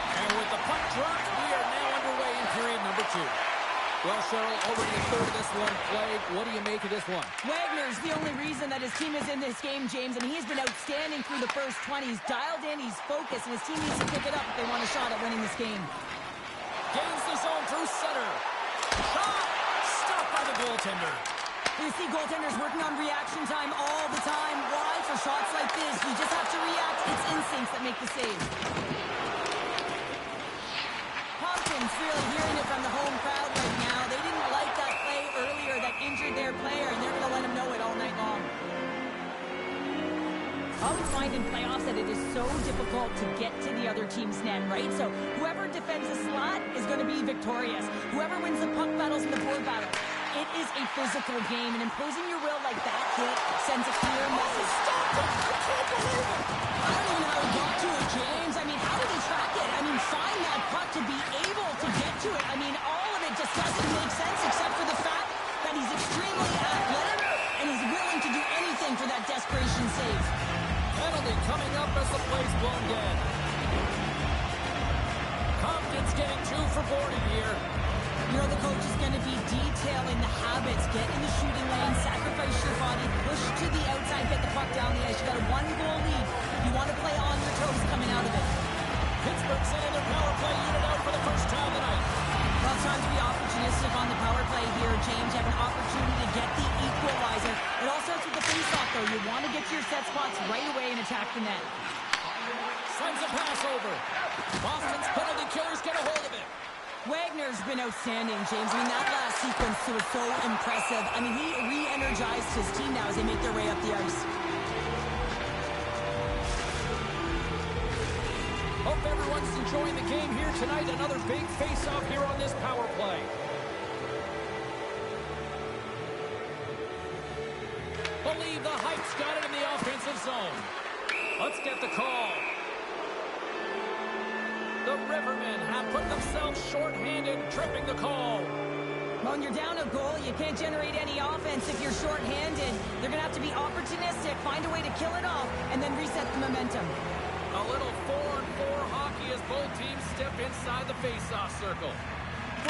And with the puck dropped, we are now underway in period number 2. Well, Cheryl, already a third of this one played. What do you make of this one? Wagner's the only reason that his team is in this game, James. I mean, he's been outstanding through the first 20. He's dialed in, he's focused, and his team needs to pick it up if they want a shot at winning this game. Gains the zone through center. Shot! Stopped by the goaltender. You see goaltenders working on reaction time all the time. Why? For shots like this, you just have to react. It's instincts that make the save. Hopkins really hearing it from the home crowd right now. They didn't like that play earlier that injured their player, and they're going to let him know it all night long. I always find in playoffs that it is so difficult to get to the other team's net, right? So whoever defends the slot is going to be victorious. Whoever wins the puck battles and the board battle. It is a physical game, and imposing your will like that hit sends a clear message. Stop it! I can't believe it! I don't even know how he got to it, James. I mean, how did he track it? I mean, find that puck to be able to get to it. I mean, all of it just doesn't make sense except for the fact that he's extremely athletic and he's willing to do anything for that desperation save. Penalty coming up as the play's blown dead. Compton's getting 2 for boarding here. You know, the coach is going to be detailing the habits. Get in the shooting lane, sacrifice your body, push to the outside, get the puck down the ice. You got a 1-goal lead. You want to play on your toes coming out of it. Pittsburgh sending their power play unit out for the first time tonight. Well, it's time to be opportunistic on the power play here, James. You have an opportunity to get the equalizer. It all starts with the face-off, though. You want to get to your set spots right away and attack the net. Sends a pass over. Boston's penalty killers get a hold of it. Wagner's been outstanding, James. I mean, that last sequence was so impressive. I mean, he re-energized his team now as they make their way up the ice. Hope everyone's enjoying the game here tonight. Another big face-off here on this power play. Believe the Heights got it in the offensive zone. Let's get the call. The Rivermen have put themselves short-handed, tripping the call. When you're down a goal, you can't generate any offense if you're shorthanded. They're going to have to be opportunistic, find a way to kill it off, and then reset the momentum. A little 4-on-4 hockey as both teams step inside the face-off circle.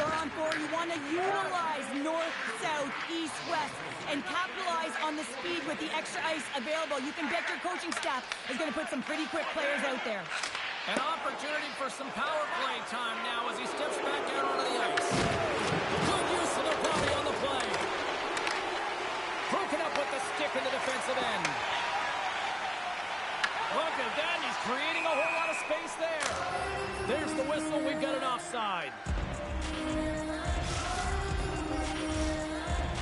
4-on-4, you want to utilize north, south, east, west, and capitalize on the speed with the extra ice available. You can bet your coaching staff is going to put some pretty quick players out there. An opportunity for some power play time now as he steps back out onto the ice. Good use of the body on the play. Broken up with the stick in the defensive end. Look at that, he's creating a whole lot of space there. There's the whistle, we've got an offside.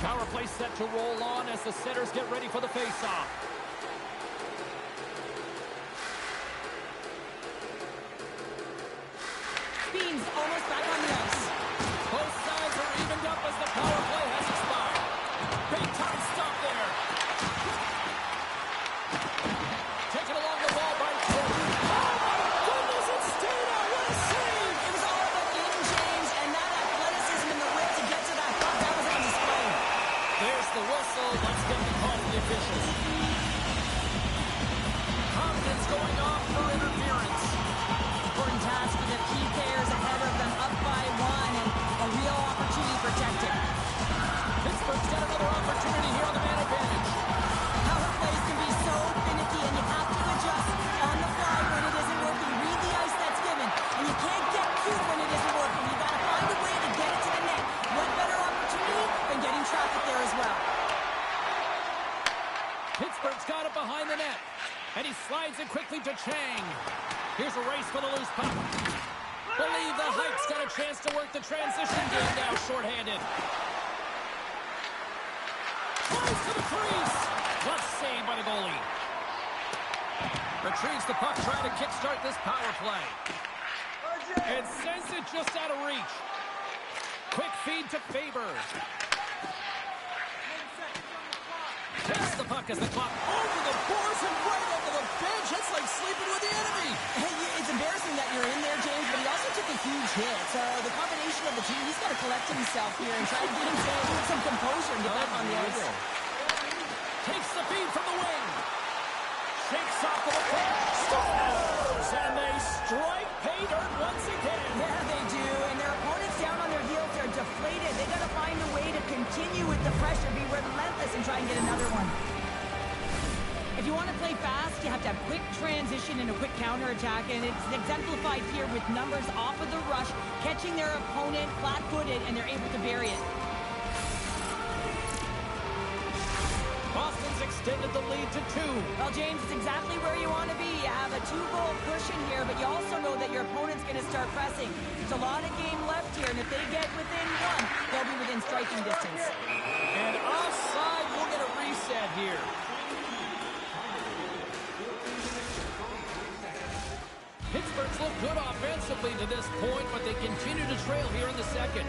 Power play set to roll on as the setters get ready for the face-off. Beans almost back on the ice. Both sides are evened up as the power play has expired. Big time stop there. Taken along the wall by Troy. Oh my goodness, it stayed out. What a save! It was all about in James and that athleticism in the whip to get to that puck. That was on display. There's the whistle. Let's get the call to the officials. Compton's going off for interference. Important task for the key players ahead of them, up by 1, and a real opportunity protected. Pittsburgh's got another opportunity here on the man advantage. Power plays can be so finicky, and you have to adjust on the fly when it isn't working. Read the ice that's given, and you can't get cute when it isn't working. You got to find a way to get it to the net. What better opportunity than getting traffic there as well? Pittsburgh's got it behind the net, and he slides it quickly to Chang. Here's a race for the loose puck. Believe the Hikes got a chance to work the transition game now, shorthanded. Flies to the crease. What save by the goalie. Retrieves the puck, trying to kickstart this power play. And sends it just out of reach. Quick feed to Faber. Takes the puck as the clock over the boards and right over the bench. That's like sleeping with the enemy. Hey, it's embarrassing that you're in there, James, but he also took a huge hit. So the combination of the two, he's got to collect himself here and try to get himself some composure and get back on the ice. Takes the feed from the wing. Shakes off the puck. Scores! And they strike pay dirt once again. Yeah, they do. And their opponents down on their heels are deflated. They got to find a way to continue with the pressure, be relentless, and try and get another one. If you want to play fast, you have to have quick transition and a quick counterattack, and it's exemplified here with numbers off of the rush, catching their opponent flat-footed, and they're able to bury it. Boston's extended the lead to 2. Well, James, it's exactly where you want to be. You have a 2-goal push in here, but you also know that your opponent's going to start pressing. There's a lot of game left here, and if they get within 1, they'll be within striking distance. And offside, we'll get a reset here. Pittsburgh's looked good offensively to this point, but they continue to trail here in the second.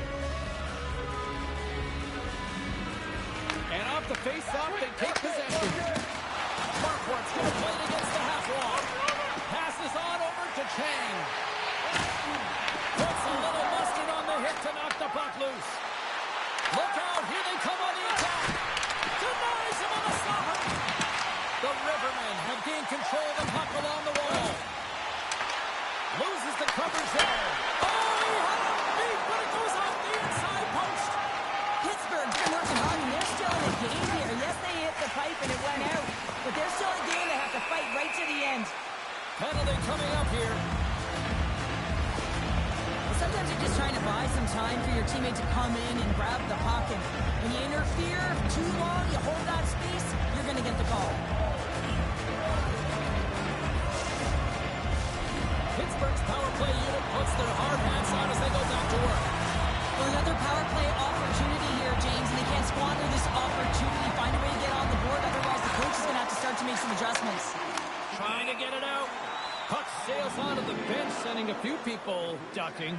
And off the face-off, they take possession. Marquardt's going to play it against the half wall. Passes on over to Chang. Puts a little mustard on the hit to knock the puck loose. Look out, here they come on the attack. Denies him on the stopper. The Rivermen have gained control of the puck along the wall. Loses the coverage there. Oh, he had a beat, but it goes off the inside post. Pittsburgh's been working hard, and they're still in the game here. Yes, they hit the pipe and it went out, but they're still in the game. They have to fight right to the end. Penalty coming up here. Sometimes you're just trying to buy some time for your teammate to come in and grab the puck, and when you interfere too long, you hold that space, you're going to get the call. Pittsburgh's power play unit puts their hard hats on as they go back to work. Well, another power play opportunity here, James, and they can't squander this opportunity. Find a way to get on the board, otherwise the coach is going to have to start to make some adjustments. Trying to get it out. Puck sails onto the bench, sending a few people ducking.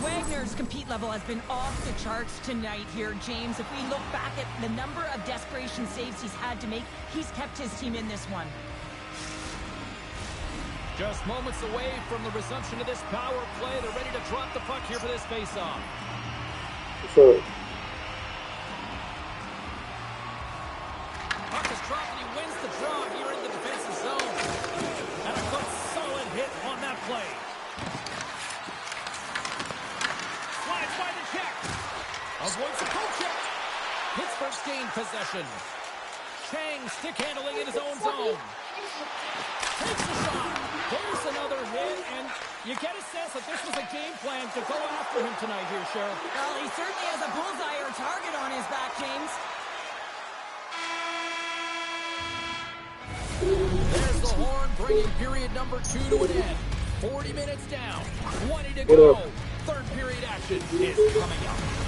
Wagner's compete level has been off the charts tonight here, James. If we look back at the number of desperation saves he's had to make, he's kept his team in this one. Just moments away from the resumption of this power play. They're ready to drop the puck here for this faceoff. So, Puck is dropped and he wins the draw here in the defensive zone. And a good solid hit on that play. Slides by the check. Avoids the poke check. Pittsburgh's gained possession. Chang stick handling in his own zone. Takes the shot. There's another hit, and you get a sense that this was a game plan to go after him tonight here, Cheryl. Well, he certainly has a bullseye or target on his back, James. There's the horn, bringing period number 2 to an end. 40 minutes down, 20 to What go. up? Third period action is coming up.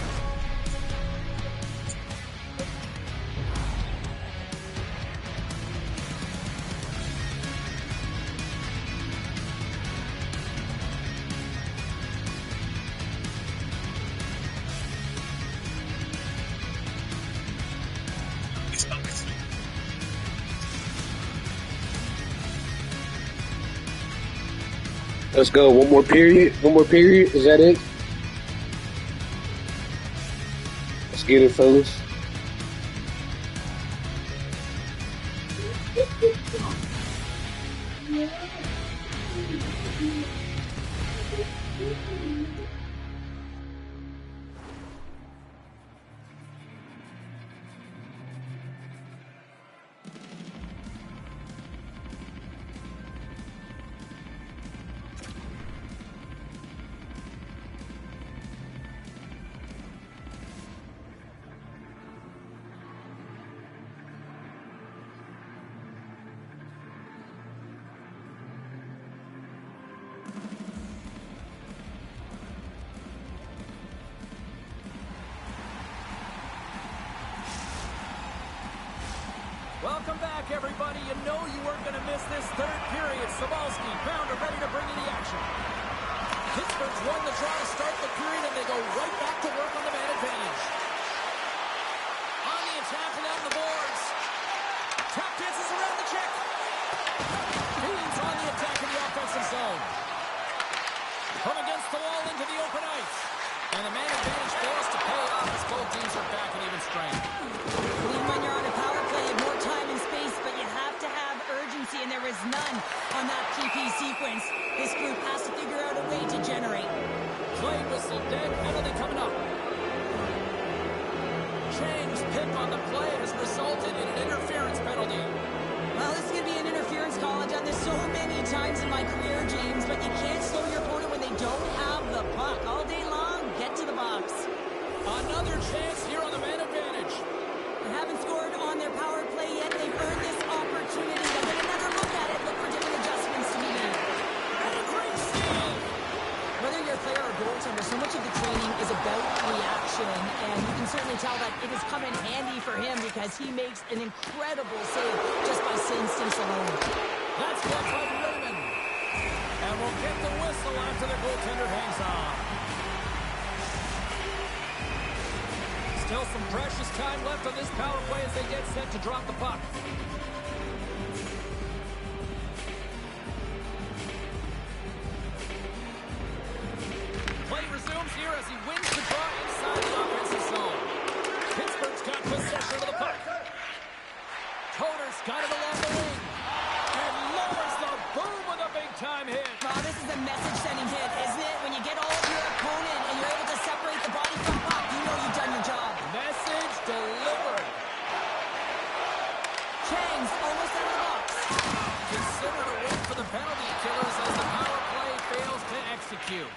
let's go. One more period. One more period. Is that it? Let's get it, fellas. Welcome back, everybody. You know you weren't going to miss this third period. Sobalski, Pounder ready to bring you the action. Pittsburgh's won the draw to start the period, and they go right back to work on the man advantage. On the attack and down the boards. Tap dances around the check. Beans on the attack in the offensive zone. From against the wall into the open ice. And the man advantage fails to pay off as both teams are back at even strength. When you're on a power play, you have more time and space, but you have to have urgency, and there is none on that PP sequence. This group has to figure out a way to generate. Play whistle dead, penalty coming up. Chang's pick on the play has resulted in an interference penalty. Well, this is going to be an interference call. I've done this so many times in my career, James, but you can't slow your opponent when they don't have the puck. All day long, get to the box. Another chance here on the man advantage. They haven't scored on their power play yet. They've earned this opportunity. They'll get another look at it. Look for different adjustments to be made. And a great steal. Whether you're a player or goaltender, so much of the training is about reaction, and you can certainly tell that it has come in handy for him because he makes an incredible save just by instincts alone. That's what's by Raymond. And we'll get the whistle after the goaltender hangs on. Still some precious time left on this power play as they get set to drop the puck. Play resumes here as he wins the draw inside the offensive zone. Pittsburgh's got possession of the puck. Toner's got it along the wing. And lowers the boom with a big-time hit. Wow, this is a message-sending hit, isn't it? When you get all of your opponent and you're able to separate the body from puck, you know you've done your job. Message delivered. Chang's almost out of the box. Considered a win for the penalty killers as the power play fails to execute.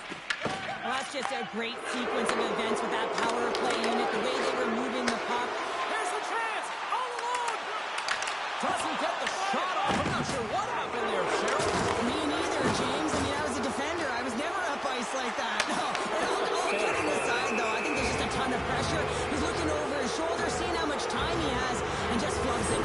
Well, that's just a great sequence of events with that power play unit, the way they were moving the puck. Here's the chance. All alone. Doesn't get the shot off. I'm not sure what happened there, Cheryl. Me neither, James. I mean, I was a defender. I was never up ice like that. No, all kidding aside, though, I think there's just a ton of pressure. He's looking over his shoulder, seeing how much time he has, and just flubs it.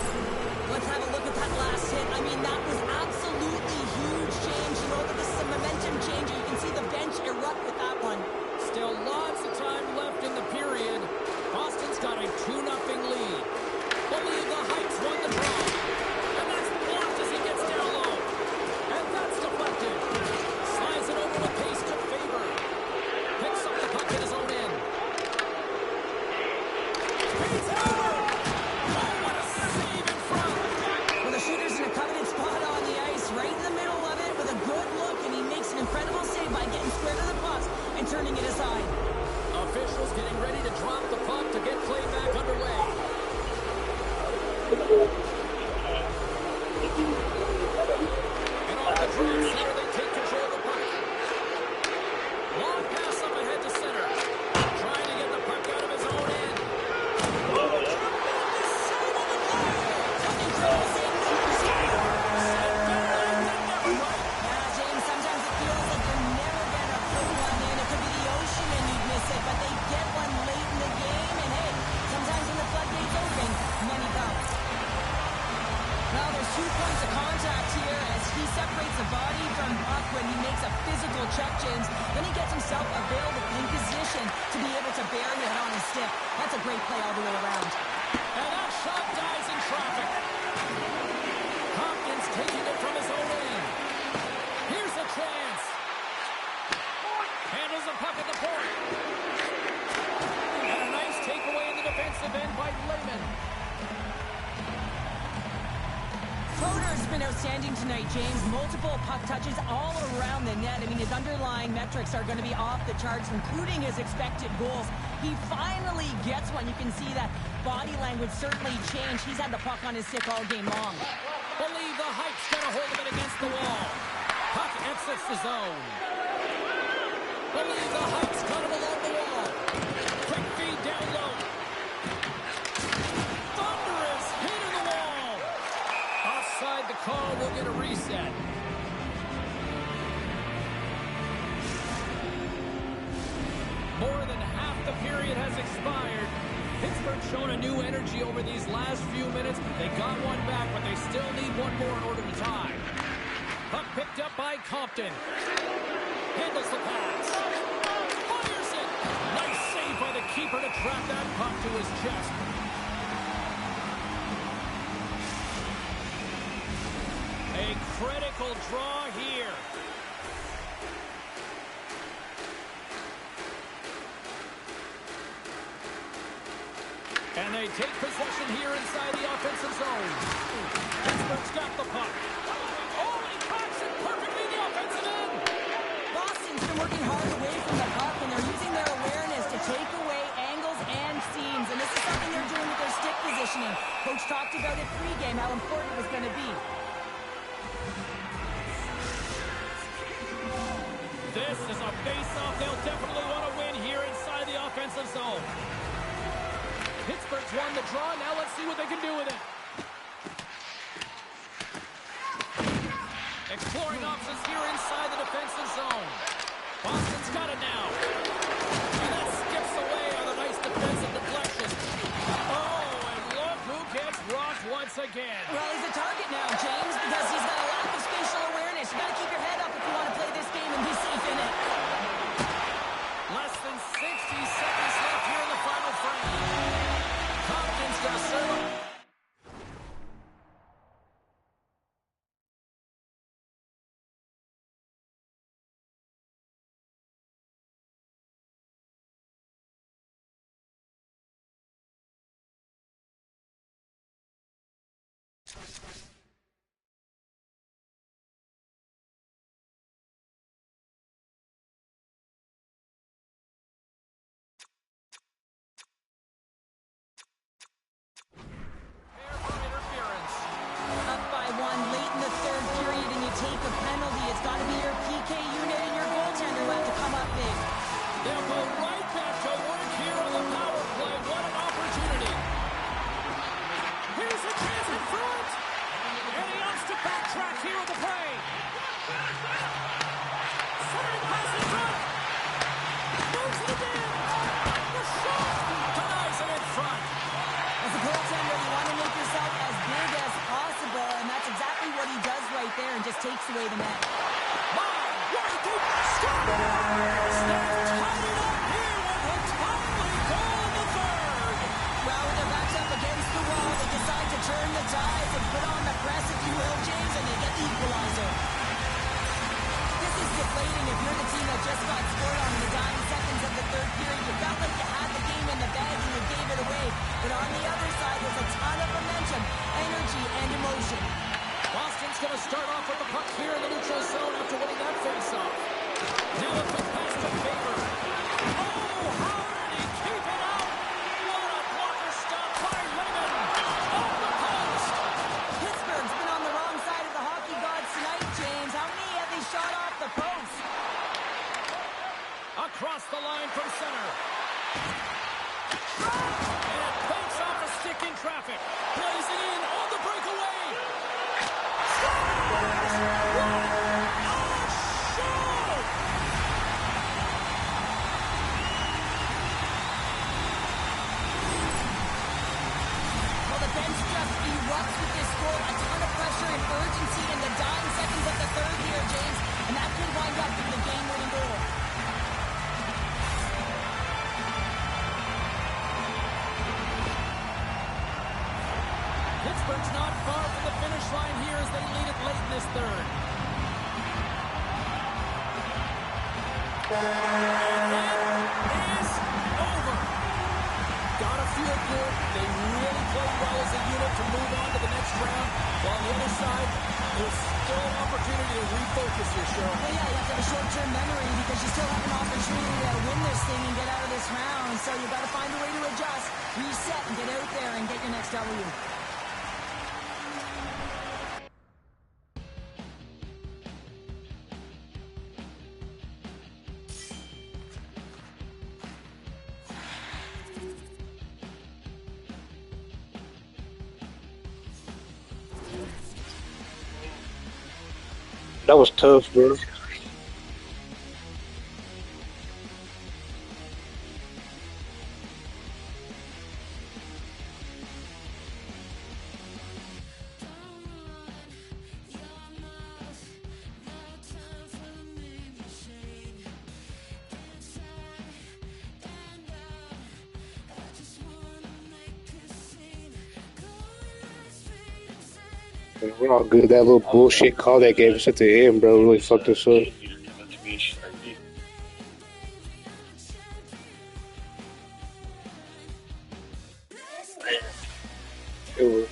Let's have a look at that last hit. I mean, that was absolutely huge, James. You know that this is a momentum changer. You can see the bench erupt with that one. Still lots of time left in the period. Boston's got a 2-0 lead. Only the Heights won the draw. And that's blocked as he gets down low. And that's deflected. Slides it over with pace to Faber. Picks up the puck in his own end. And off the drill center, they take control of the puck. Long pass up ahead to center. Trying to get the puck out of his own end. Tremendous save on the play. Coming through the same number. Yeah, James, sometimes it feels like you're never going to put one in. It could be the ocean and you'd miss it, but they get one late in the game, and hey, sometimes when the floodgates open, money comes. Well, there's 2 points of contact here as he separates the body from puck when he makes a physical check, James. Then he gets himself available in position to be able to bury it on his stick. That's a great play all the way around. And that shot dies in traffic. Hopkins taking it from his own end. Here's a chance. Handles the puck at the point. And a nice takeaway in the defensive end by Lehman. Schroeder's been outstanding tonight, James. Multiple puck touches all around the net. I mean, his underlying metrics are going to be off the charts, including his expected goals. He finally gets one. You can see that body language certainly changed. He's had the puck on his stick all game long. Believe the Hype's got a hold of it against the wall. Puck exits the zone. Believe the Hype's got it along the wall. Quick feed down low. Thunderous hit in the wall. Offside the call, will get a reset. More than half the period has expired. Pittsburgh's shown a new energy over these last few minutes. They got one back, but they still need one more in order to tie. Puck picked up by Compton. Handles the pass. Fires it. Nice save by the keeper to trap that puck to his chest. A critical draw here. And they take possession here inside the offensive zone. Pittsburgh's got the puck. Oh, he cracks it perfectly in the offensive end. Boston's been working hard away from the puck, and they're using their awareness to take away angles and seams. And this is something they're doing with their stick positioning. Coach talked about it pregame, how important it was going to be. This is a face-off they'll definitely want to win here inside the offensive zone. Pittsburgh's won the draw. Now let's see what they can do with it. Exploring options here inside the defensive zone. Boston's got it now. And that skips away on a nice defensive deflection. Oh, and look who gets rocked once again. Well, he's a target now, James, because he's got a lack of spatial awareness. You got to keep your head up if you want to play this game and be safe in it. Less than 60 seconds left here in the final frame. Compton's going to serve him. Up by one late in the third period and you take a penalty. It's got to be your PK unit and your goaltender who have to come up big. They'll go right back to work here on the power play. What an opportunity. Here's a chance in front. And he opts to backtrack here on the play. Centering pass in front. Moves it in. The shot. Denies it in front. As a goaltender, you want to make yourself as big as possible, and that's exactly what he does right there and just takes away the net. Tied it up here with a timely goal in the third. Well, with their backs up against the wall, they decide to turn the tides and put on the press, if you will, James, and they get the equalizer. This is deflating if you're the team that just got scored on in the dying seconds of the third period. You felt like you had the game in the bag and you gave it away. But on the other side, there's a ton of momentum, energy, and emotion. Boston's going to start off with the puck here in the neutral zone after winning that faceoff. Now a quick pass to Faber. Oh, how did he keep it out? What a blocker stop by Lehman. Off the post. up for the game-winning goal. Pittsburgh's not far from the finish line here as they lead it late in this third. And it is over. Gotta feel good. They really played well as a unit to move on to the next round. While on the other side, there's still an opportunity to refocus here, Cheryl. Well, yeah, you have to have a short-term memory because you still have an opportunity to win this thing and get out of this round. So you got to find a way to adjust, reset, and get out there and get your next W. That was tough, bro. We're all good. That little bullshit call that gave us at the end, bro, really fucked us up. It was.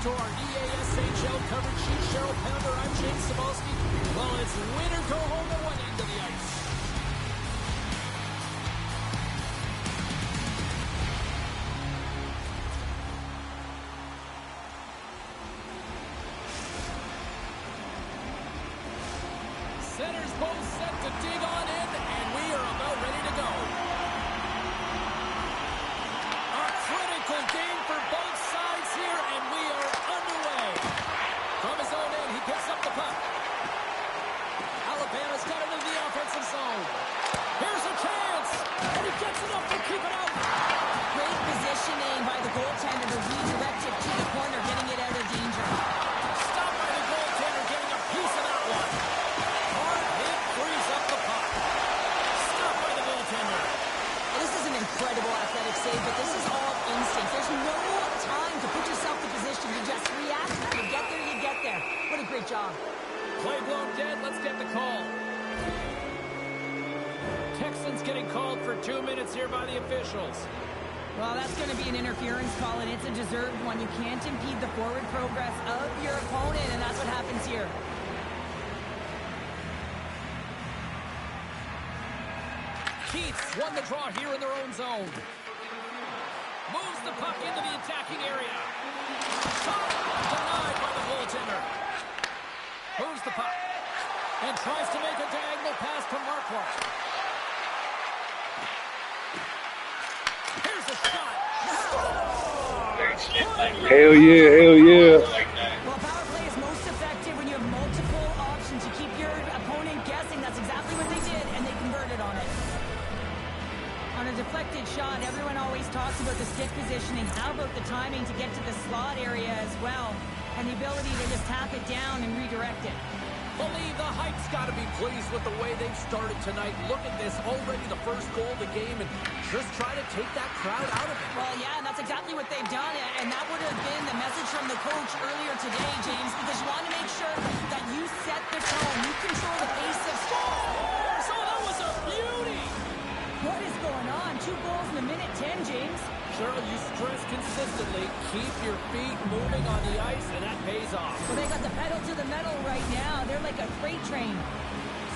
to our EASHL coverage sheet. Cheryl Pounder, I'm James Cebulski. Well, it's win or go home at one end of the ice. Centers both set to dig on in, and we are about ready to go. A critical game for both sides here, and we are underway. From his own end, he picks up the puck. Alabama's got it in the offensive zone. Here's a chance, and he gets enough to keep it out. Great positioning by the goaltender to redirect it to the corner, getting it out of danger. Stopped by the goaltender, getting a piece of that one. Hard hit frees up the puck. Stopped by the goaltender. Well, this is an incredible athletic save, but this is all instinct. There's no time to put yourself in position. You just react. You get there, you get there. What a great job. Play blown dead. Let's get the call. Texans getting called for 2 minutes here by the officials. Well, that's going to be an interference call, and it's a deserved one. You can't impede the forward progress of your opponent, and that's what happens here. Keats won the draw here in their own zone. Moves the puck into the attacking area. Shot denied by the goaltender. Moves the puck and tries to make a diagonal pass to Marquardt. Here's a shot. Hell yeah, hell yeah. Well, power play is most effective when you have multiple options. You keep your opponent guessing. That's exactly what they did, and they converted on it. On a deflected shot, everyone always talks about the stick positioning. How about the timing to get to the slot area as well? And the ability to just tap it down and redirect it. Believe the Heights got to be pleased with the way they've started tonight. Look at this, already the first goal of the game, and just try to take that crowd out of it. Well, yeah, and that's exactly what they've done, and that would have been the message from the coach earlier today, James, because you want to make sure that you set the tone, you control the pace of score. So that was a beauty. What is going on? 2 goals in a minute 10, James. Cheryl, you stress consistently, keep your feet moving on the ice, and that pays off. Well, they got the pedal to the metal right now. They're like a freight train.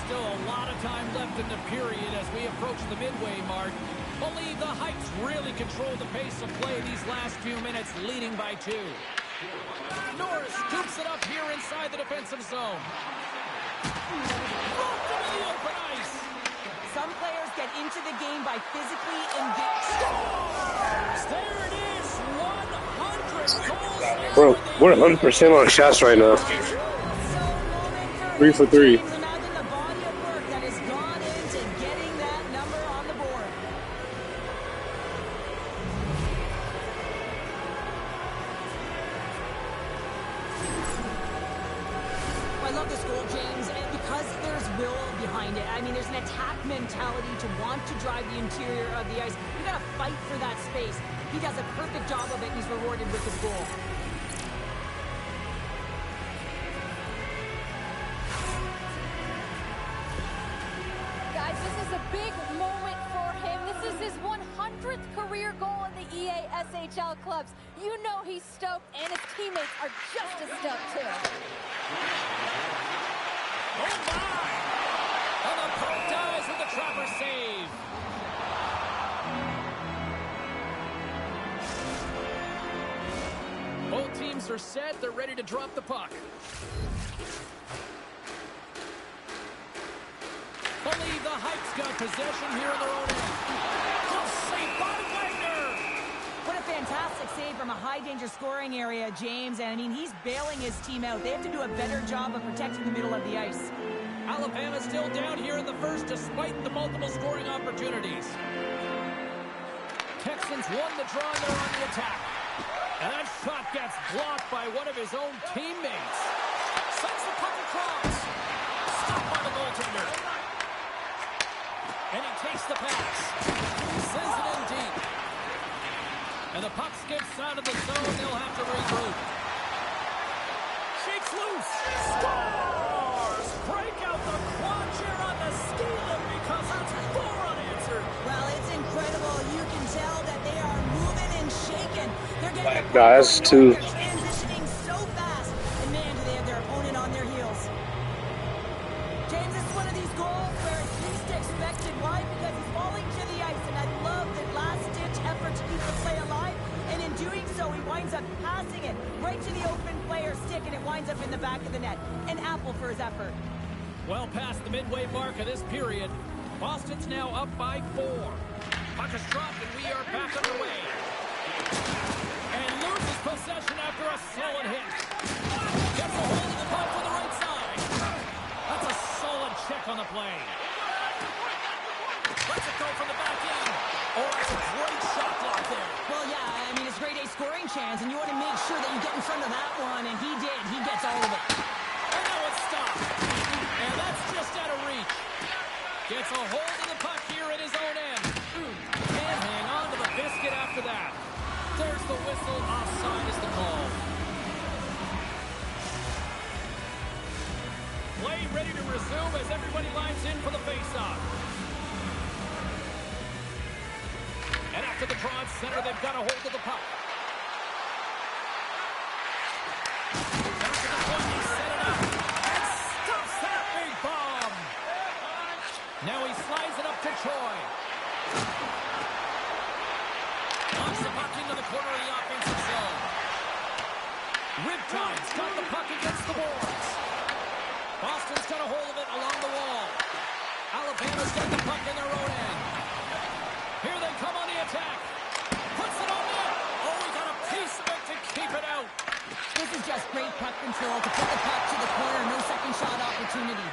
Still a lot of time left in the period as we approach the midway mark. Believe the Heights really control the pace of play these last few minutes, leading by 2. Norris scoops it up here inside the defensive zone. Broke into the open ice. Some players get into the game by physically engaging. Scores! There it is! 100 Bro, we're 100% on shots right now. 3 for 3. Imagine the body of work that has gone into getting that number on the board. I love this goal, James, and because there's will behind it. I mean, there's an attack mentality to want to drive the interior of the ice. You gotta fight for that space. He does a perfect job of it, and he's rewarded with his goal. Guys, this is a big moment for him. This is his 100th career goal in the EASHL clubs. You know he's stoked, and his teammates are just as stoked, too. Oh, my! And the puck dies with the Trapper save. Both teams are set. They're ready to drop the puck. Believe the Heights got possession here in their own end. Close save by Wagner. What a fantastic save from a high-danger scoring area, James. And, I mean, he's bailing his team out. They have to do a better job of protecting the middle of the ice. Alabama's still down here in the first despite the multiple scoring opportunities. Texans won the draw and they're on the attack. And that shot gets blocked by one of his own teammates. Sends the puck across. Stopped by the goaltender. And he takes the pass. Sends it in deep. And the puck skips out of the zone. They'll have to regroup. Shakes loose. Scores! Break out the quad chair on the steal because that's 4 unanswered. Well, it's incredible. You can tell that they are moving and shaking. They're getting the Nah, that's two. transitioning so fast. And man, do they have their opponent on their heels. James, this is one of these goals where it's least expected. Why? Because he's falling to the ice, and I love the last-ditch effort to keep the play alive. And in doing so, he winds up passing it right to the open player stick, and it winds up in the back of the net. An apple for his effort. Well past the midway mark of this period, Boston's now up by 4. Puck is dropped, and we are back underway. And loses possession after a solid hit. Gets a hold of the puck from the right side. That's a solid check on the play. Lets it go from the back end. Oh, that's a great shot block there. Well, yeah, I mean, it's grade A scoring chance, and you want to make sure that you get in front of that one, and he did. He gets all of it. And now it's stopped. And that's just out of reach. Gets a hold of the puck here at his own end. Can't hang on to the biscuit after that. There's the whistle. Offside is the call. Play ready to resume as everybody lines in for the face-off. And after the draw at center, they've got a hold of the puck. Back to the point, he set it up. And stuffs that big bomb. Now he slides it up to Troy. Launches the puck into the corner of the offensive zone. Riptide's got the puck against the boards. Boston's got a hold of it along the wall. Alabama's got the puck in their own end. Here they come on the attack. Puts it on net. Oh, he got a piece of it to keep it out. This is just great puck control to put the puck to the corner. No second shot opportunity.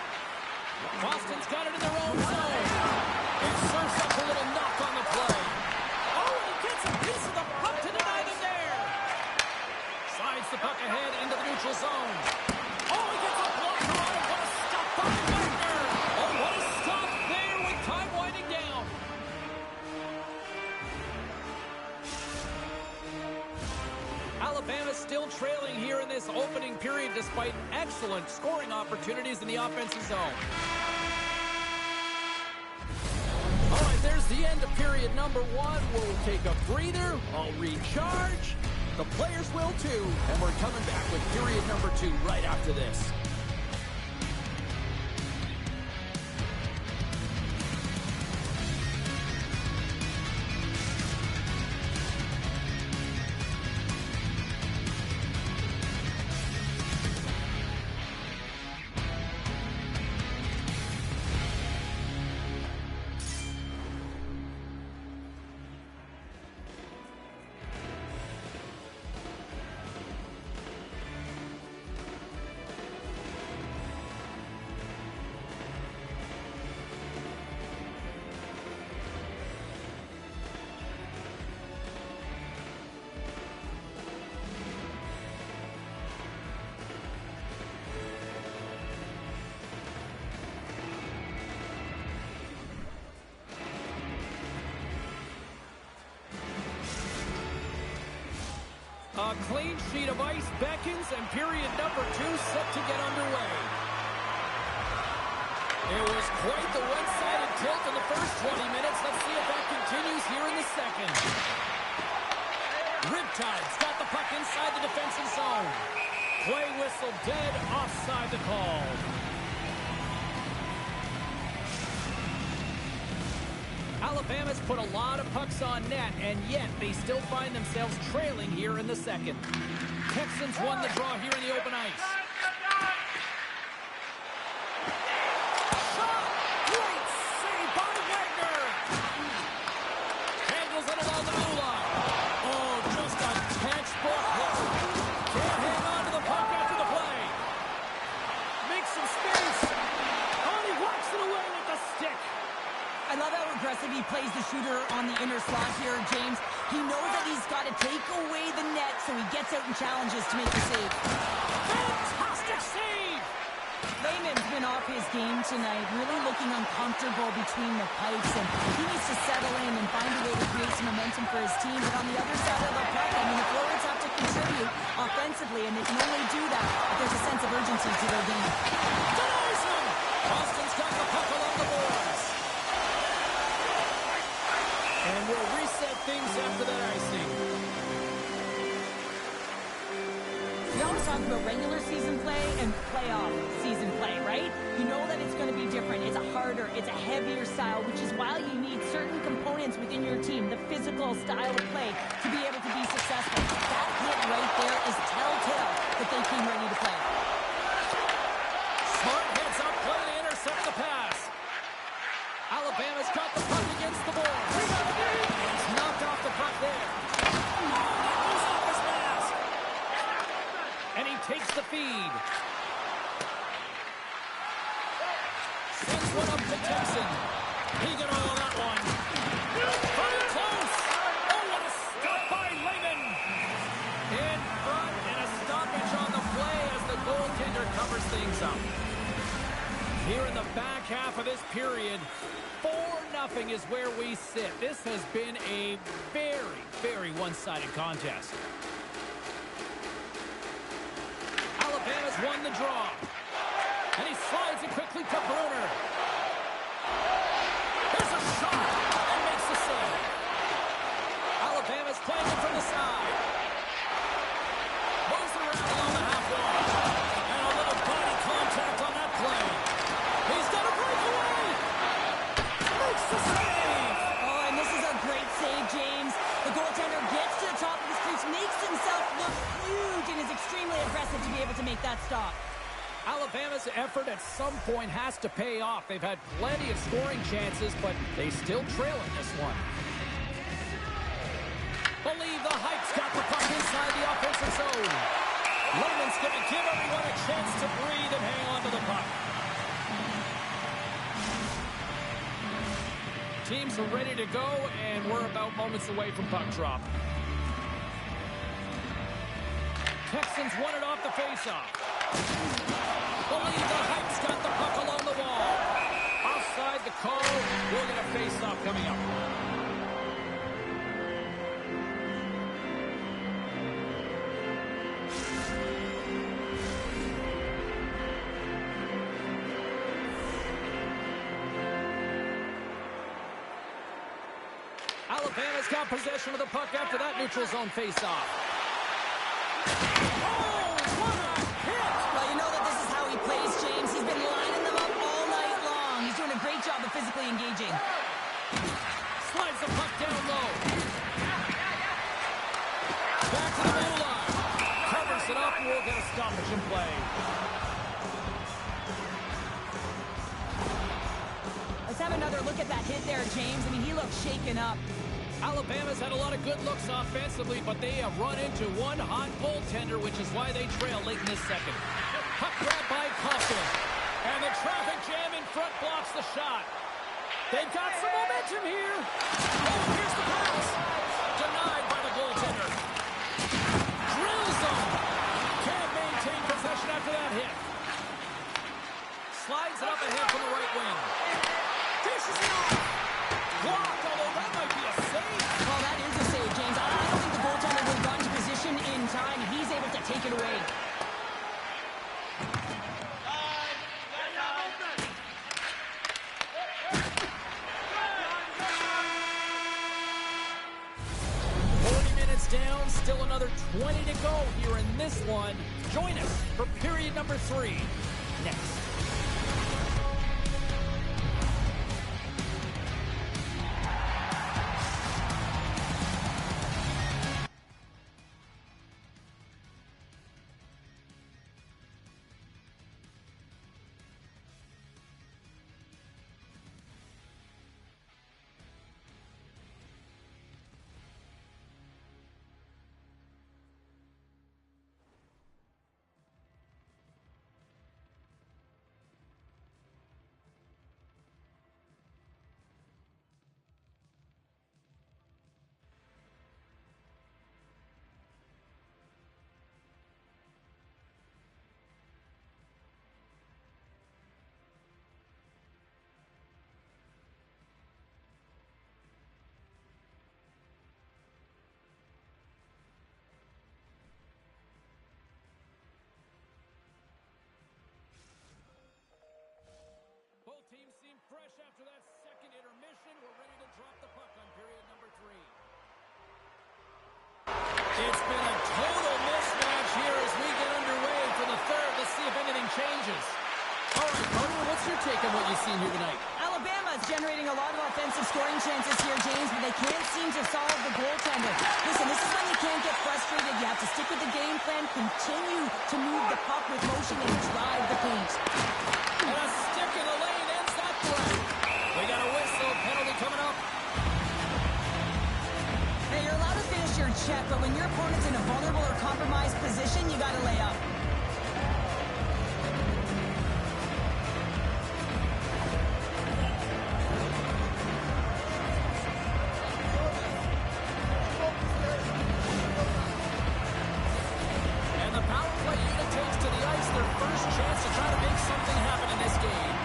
Boston's got it in their own zone. It serves up a little knock on the play. Oh, and he gets a piece of the puck to deny them there. Slides the puck ahead into the neutral zone. Oh, he gets a blocker on it. What a stop by Wagner. Oh, what a stop there with time winding down. Alabama's still trailing here in this opening period despite excellent scoring opportunities in the offensive zone. All right, there's the end of period number 1. We'll take a breather. I'll recharge. The players will too. And we're coming back with period number 2 right after this. clean sheet of ice beckons, and period number 2 set to get underway. It was quite the one-sided tilt in the first 20 minutes. Let's see if that continues here in the second. Riptide's got the puck inside the defensive zone. Play whistle dead, offside the call. Alabama's put a lot of pucks on net, and yet they still find themselves trailing here in the second. Texans won the draw here in the open ice. Shot! Great save by Wagner! Handles it along the blue line. Oh, just a textbook hit. Can't hang on to the puck after the play. Makes some space. Oh, he walks it away with the stick. I love how aggressive he plays the shooter on the inner slot here, James. He knows that he's got to take away the net, so he gets out and challenges to make the save. Fantastic save! Layman's been off his game tonight, really looking uncomfortable between the pipes, and he needs to settle in and find a way to create some momentum for his team. But on the other side of the puck, I mean, the forwards have to contribute offensively, and they can only do that if there's a sense of urgency to their game. Denies him! Boston's got the puck along the boards. And we'll reset things after that icing. We always talk about regular season play and playoff season play, right? You know that it's going to be different. It's a harder, it's a heavier style, which is why you need certain components within your team, the physical style of play, to be able to be successful. That hit right there is telltale that they came ready to play. Smart heads up play to intercept the pass. Alabama's got the puck against the boards. He's knocked off the puck there. He's off his mask. And he takes the feed. Sends one up to Texan. He got all that one. Very close. Oh, what a stop by Layman. In front and a stoppage on the play as the goaltender covers things up. Here in the back half of this period, 4-0 is where we sit. This has been a very, very one-sided contest. Alabama's won the draw. And he slides it quickly to Bruner. There's a shot and makes the save. Alabama's playing it from the side. Moves it around along the half wall. And a little body contact on that play. He's got a breakaway. Makes the save. Oh, and this is a great save, James. The goaltender gets to the top of his crease, makes himself look huge, and is extremely aggressive to be able to make that stop. Alabama's effort at some point has to pay off. They've had plenty of scoring chances, but they still trail in this one. Believe the Hype's got the puck inside the offensive zone. Layman's going to give everyone a chance to breathe and hang on to the puck. Teams are ready to go, and we're about moments away from puck drop. Texans won it off the faceoff. Believe the Hype's got the puck along the wall. Offside the call. We'll get a faceoff coming up. Alabama's got possession of the puck after that neutral zone faceoff. Oh, what a hit! Well, you know that this is how he plays, James. He's been lining them up all night long. He's doing a great job of physically engaging. Slides the puck down low. Back to the middle line. Covers it up, and we'll get a stoppage in play. Let's have another look at that hit there, James. I mean, he looks shaken up. Alabama's had a lot of good looks offensively, but they have run into one hot goaltender, which is why they trail late in this second. Puck grab by Compton. And the traffic jam in front blocks the shot. They've got some momentum here. Oh, here's the pass. Denied by the goaltender. Drills them. Can't maintain possession after that hit. Slides it up ahead from the right wing. Dishes it off. Blocked, although that might be a save. Well, that is a save, James. I don't think the goaltender would have gotten to position in time. Plenty to go here in this one. Join us for period number 3 next. Teams seem fresh after that second intermission. We're ready to drop the puck on period number 3. It's been a total mismatch here as we get underway for the third. Let's see if anything changes. All right, partner, what's your take on what you've seen here tonight? Alabama's generating a lot of offensive scoring chances here, James, but they can't seem to solve the goaltender. Listen, this is when you can't get frustrated. You have to stick with the game plan, continue to move the puck with motion, and drive the paint. And a stick in the lane ends that play. We got a whistle, penalty coming up. Hey, you're allowed to finish your check, but when your opponent's in a vulnerable or compromised position, you got to lay up. And the power play unit takes to the ice their first chance to try to make something happen in this game.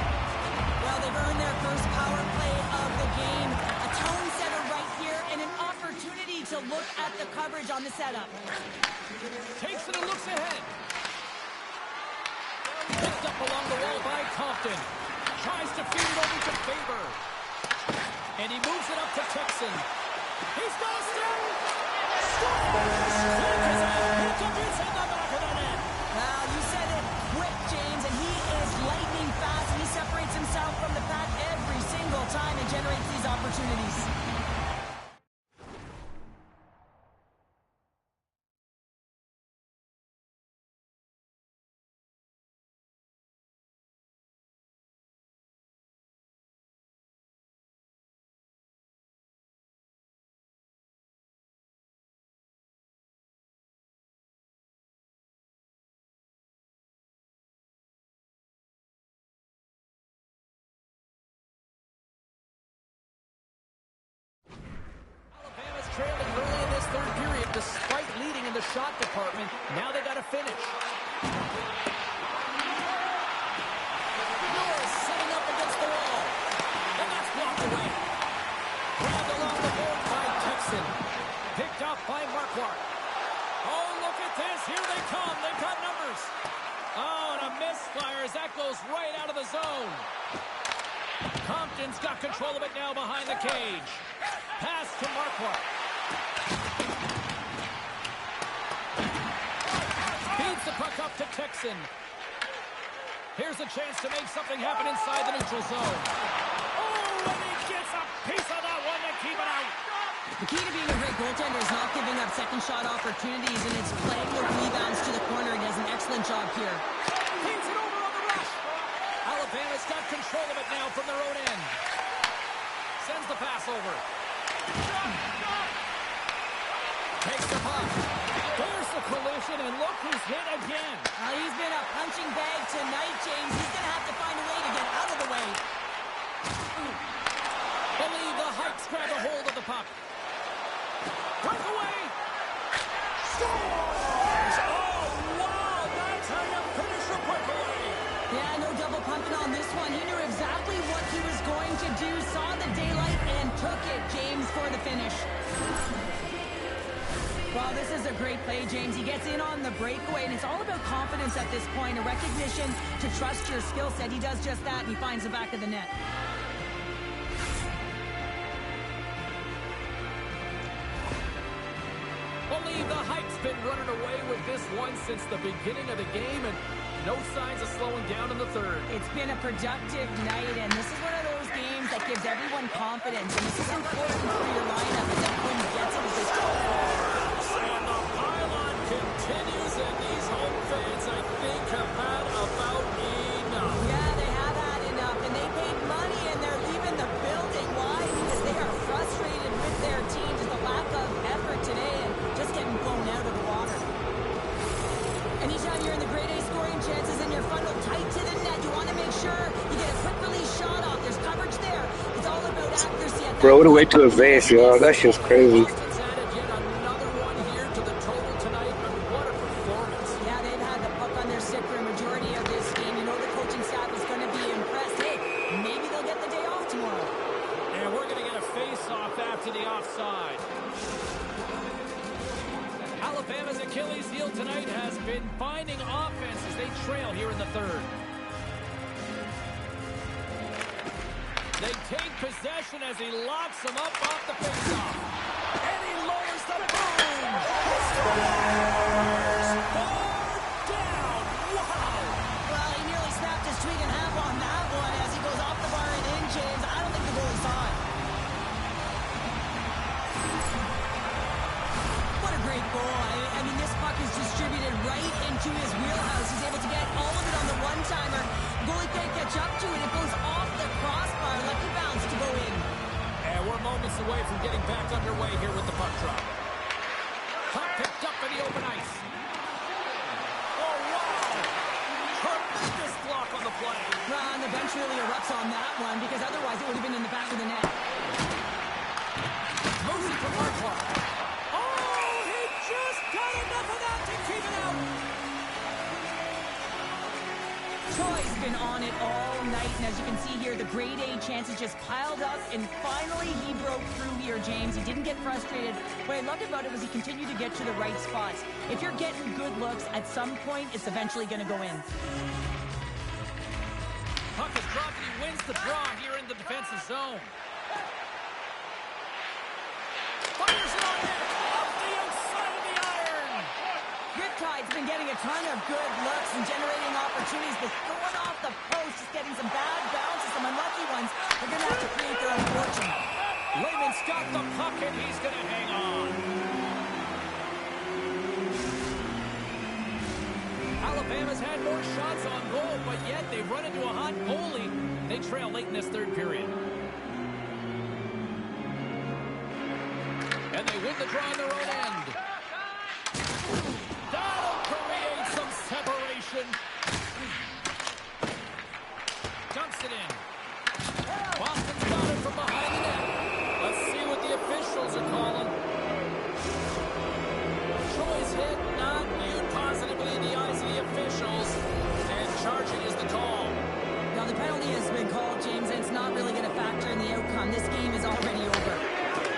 Well, they've earned their first power play of the game. A tone setter right here and an opportunity to look at the coverage on the setup. Takes it and looks ahead. Picked up along the wall by Compton. Tries to feed it over to Faber. And he moves it up to Texan. He's got a step. Well, you said it, quick, James, and he is lightning fast. He separates himself from the pack every single time and generates these opportunities. Alabama's trailing early in this third period despite leading in the shot department. Now they got to finish. Norris sitting up against the wall. And that's blocked away. Grabbed along the board by Texan. Picked up by Marquardt. Oh, look at this. Here they come. They've got numbers. Oh, and a misfire as that goes right out of the zone. Compton's got control of it now behind the cage. Pass to Marquardt. Feeds the puck up to Texan. Here's a chance to make something happen inside the neutral zone. Oh, and he gets a piece of that one to keep it out. The key to being a great goaltender is not giving up second shot opportunities, and it's playing the rebounds to the corner. He does an excellent job here. Feeds it over on the rush. Alabama's got control of it now from their own end. Sends the pass over. Takes the puck. There's the collision, and look who's hit again. He's been a punching bag tonight, James. He's going to have to find a way to get out of the way. Believe the Hikes grab a hold of the puck. Breakaway. Scores! Oh, wow! That's how you finish a breakaway. Yeah, no double pumping on this one. He knew exactly what he was going to do, saw the daylight, and took it, James, for the finish. Well, this is a great play, James. He gets in on the breakaway, and it's all about confidence at this point, a recognition to trust your skill set. He does just that, and he finds the back of the net. Believe the Hikes been running away with this one since the beginning of the game, and no signs of slowing down in the third. It's been a productive night, and this is one of those games that gives everyone confidence, and this is important for your lineup as everyone gets into this And the pylon continues, and these home fans, I think, have had about enough. Yeah, they have had enough, and they paid money, and they're leaving the building. Why? Because they are frustrated with their team, just the lack of effort today, and just getting blown out of the water. Anytime you're in the grade A scoring chances and you're funneled tight to the net, you want to make sure you get a quick release shot off. There's coverage there. It's all about accuracy. Bro, what a way to advance, y'all. That's just crazy. Boston's added yet another one here to the total tonight, and what a performance. Yeah, they've had the puck on their stick for a majority of this game. You know the coaching staff is going to be impressed. Hey, maybe they'll get the day off tomorrow. And we're going to get a face-off after the offside. Alabama's Achilles heel tonight has been finding offense as they trail here in the third. They take possession as he locks him up off the face-off. And he lowers the boom! Scored down! Wow! Well, he nearly snapped his twig in half on that one as he goes off the bar and in, James. I don't think the goalie saw it. What a great goal. I mean, this puck is distributed right into his wheelhouse. He's able to get all of it on the one-timer. Goalie can't catch up to it. It goes off the crossbar. Lucky bounce to go in. And we're moments away from getting back underway here with the puck drop. Puck picked up in the open ice. Oh, wow! Tremendous block on the play. Well, and the bench really erupts on that one because otherwise it would have been in the back of the net. Mosey from Marquardt. Oh, he just got enough of that to keep it out. Troy's been on it all night, and as you can see here, the grade A chances just piled up, and finally he broke through here, James. He didn't get frustrated. What I loved about it was he continued to get to the right spots. If you're getting good looks, at some point, it's eventually going to go in. Puck is dropped and he wins the draw here in the defensive zone. Fires it on net, off the outside of the iron. Riptide's been getting a ton of good looks and generating opportunities, but going off the post, just getting some bad bounces, some unlucky ones. They're going to have to create their own fortune. Layman's got the puck and he's going to hang on. Alabama's had more shots on goal, but yet they run into a hot goalie. They trail late in this third period. And they win the draw on their own end. That'll create some separation. Dumps it in. Boston's got it from behind the net. Let's see what the officials are calling. Troy's hit not viewed positively in the eyes of the officials. And charging is the call. Now, the penalty has been called, James, and it's not really going to factor in the outcome. This game is already over.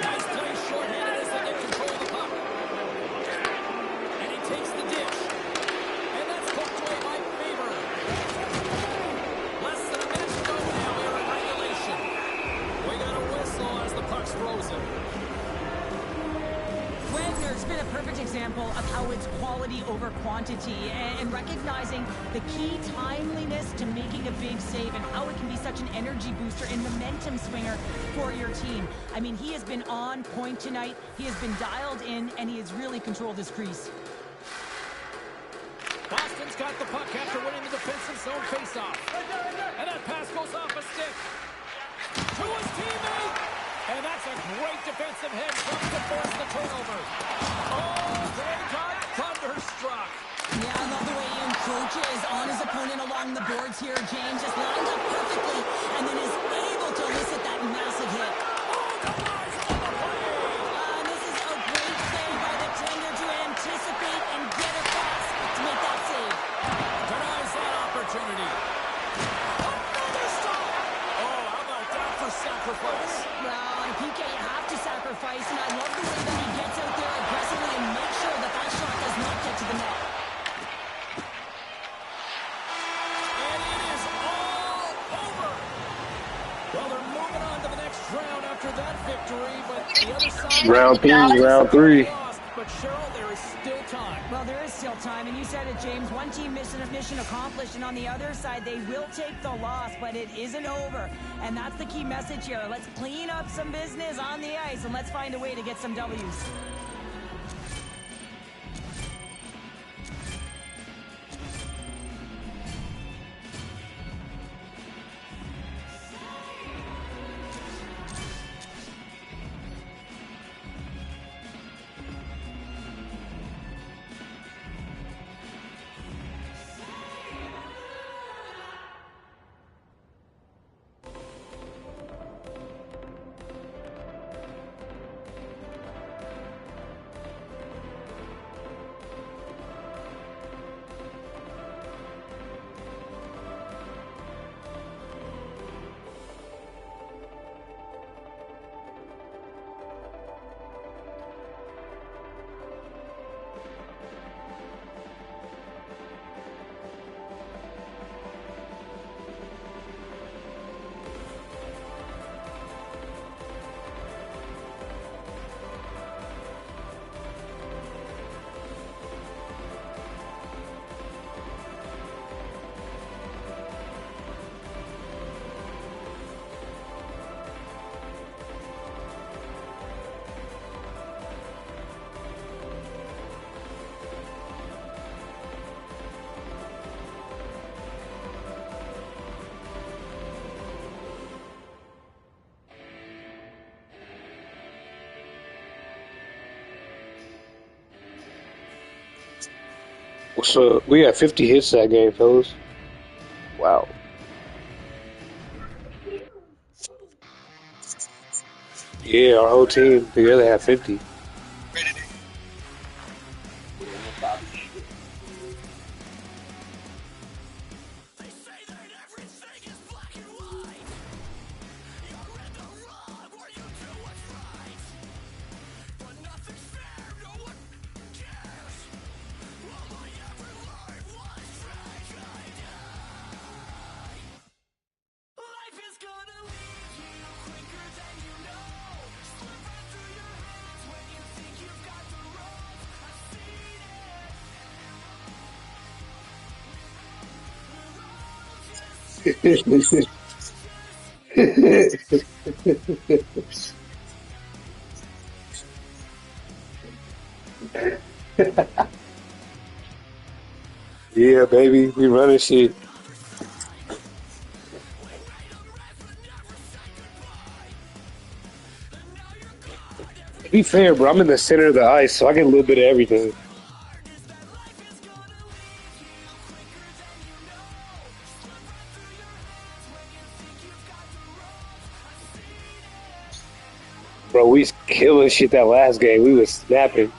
Nice play, short-handed as they get control of the puck. And he takes the dish. And that's poked away by Faber. Less than a minute to go now here in regulation. We got a whistle as the puck's frozen. Wagner's been a perfect example of how it's quality over quantity and recognizing the key timeliness to making a big save and how it can be such an energy booster and momentum swinger for your team. I mean, he has been on point tonight. He has been dialed in, and he has really controlled his crease. Boston's got the puck after winning the defensive zone faceoff. And that pass goes off a stick. To his teammate. And that's a great defensive head to force the turnover. Oh, they got thunderstruck. Yeah, I love the way he encroaches on his opponent along the boards here. James just lines up perfectly and then is able to elicit that massive hit. Oh, the rise on the play. This is a great play by the tender to anticipate and get across to make that save. Denies that opportunity. Another stop. Oh, how about that for sacrifice? Well, on a PK, you have to sacrifice, and I love the way that he gets out there aggressively and makes sure that that shot does not get to the net. And it is all over. Well, they're moving on to the next round after that victory, but the other side... Round three. Lost, but Cheryl, there is still time. Well, there is still time, and you said it, James. One team mission accomplished, and on the other side, they will take the loss, but it isn't over. And that's the key message here. Let's clean up some business on the ice, and let's find a way to get some W's. So we had 50 hits that game, fellas. Wow. Yeah, our whole team together had 50. Yeah, baby, we running shit. To be fair, bro, I'm in the center of the ice, so I get a little bit of everything. Bro, we was killing shit that last game. We was snapping.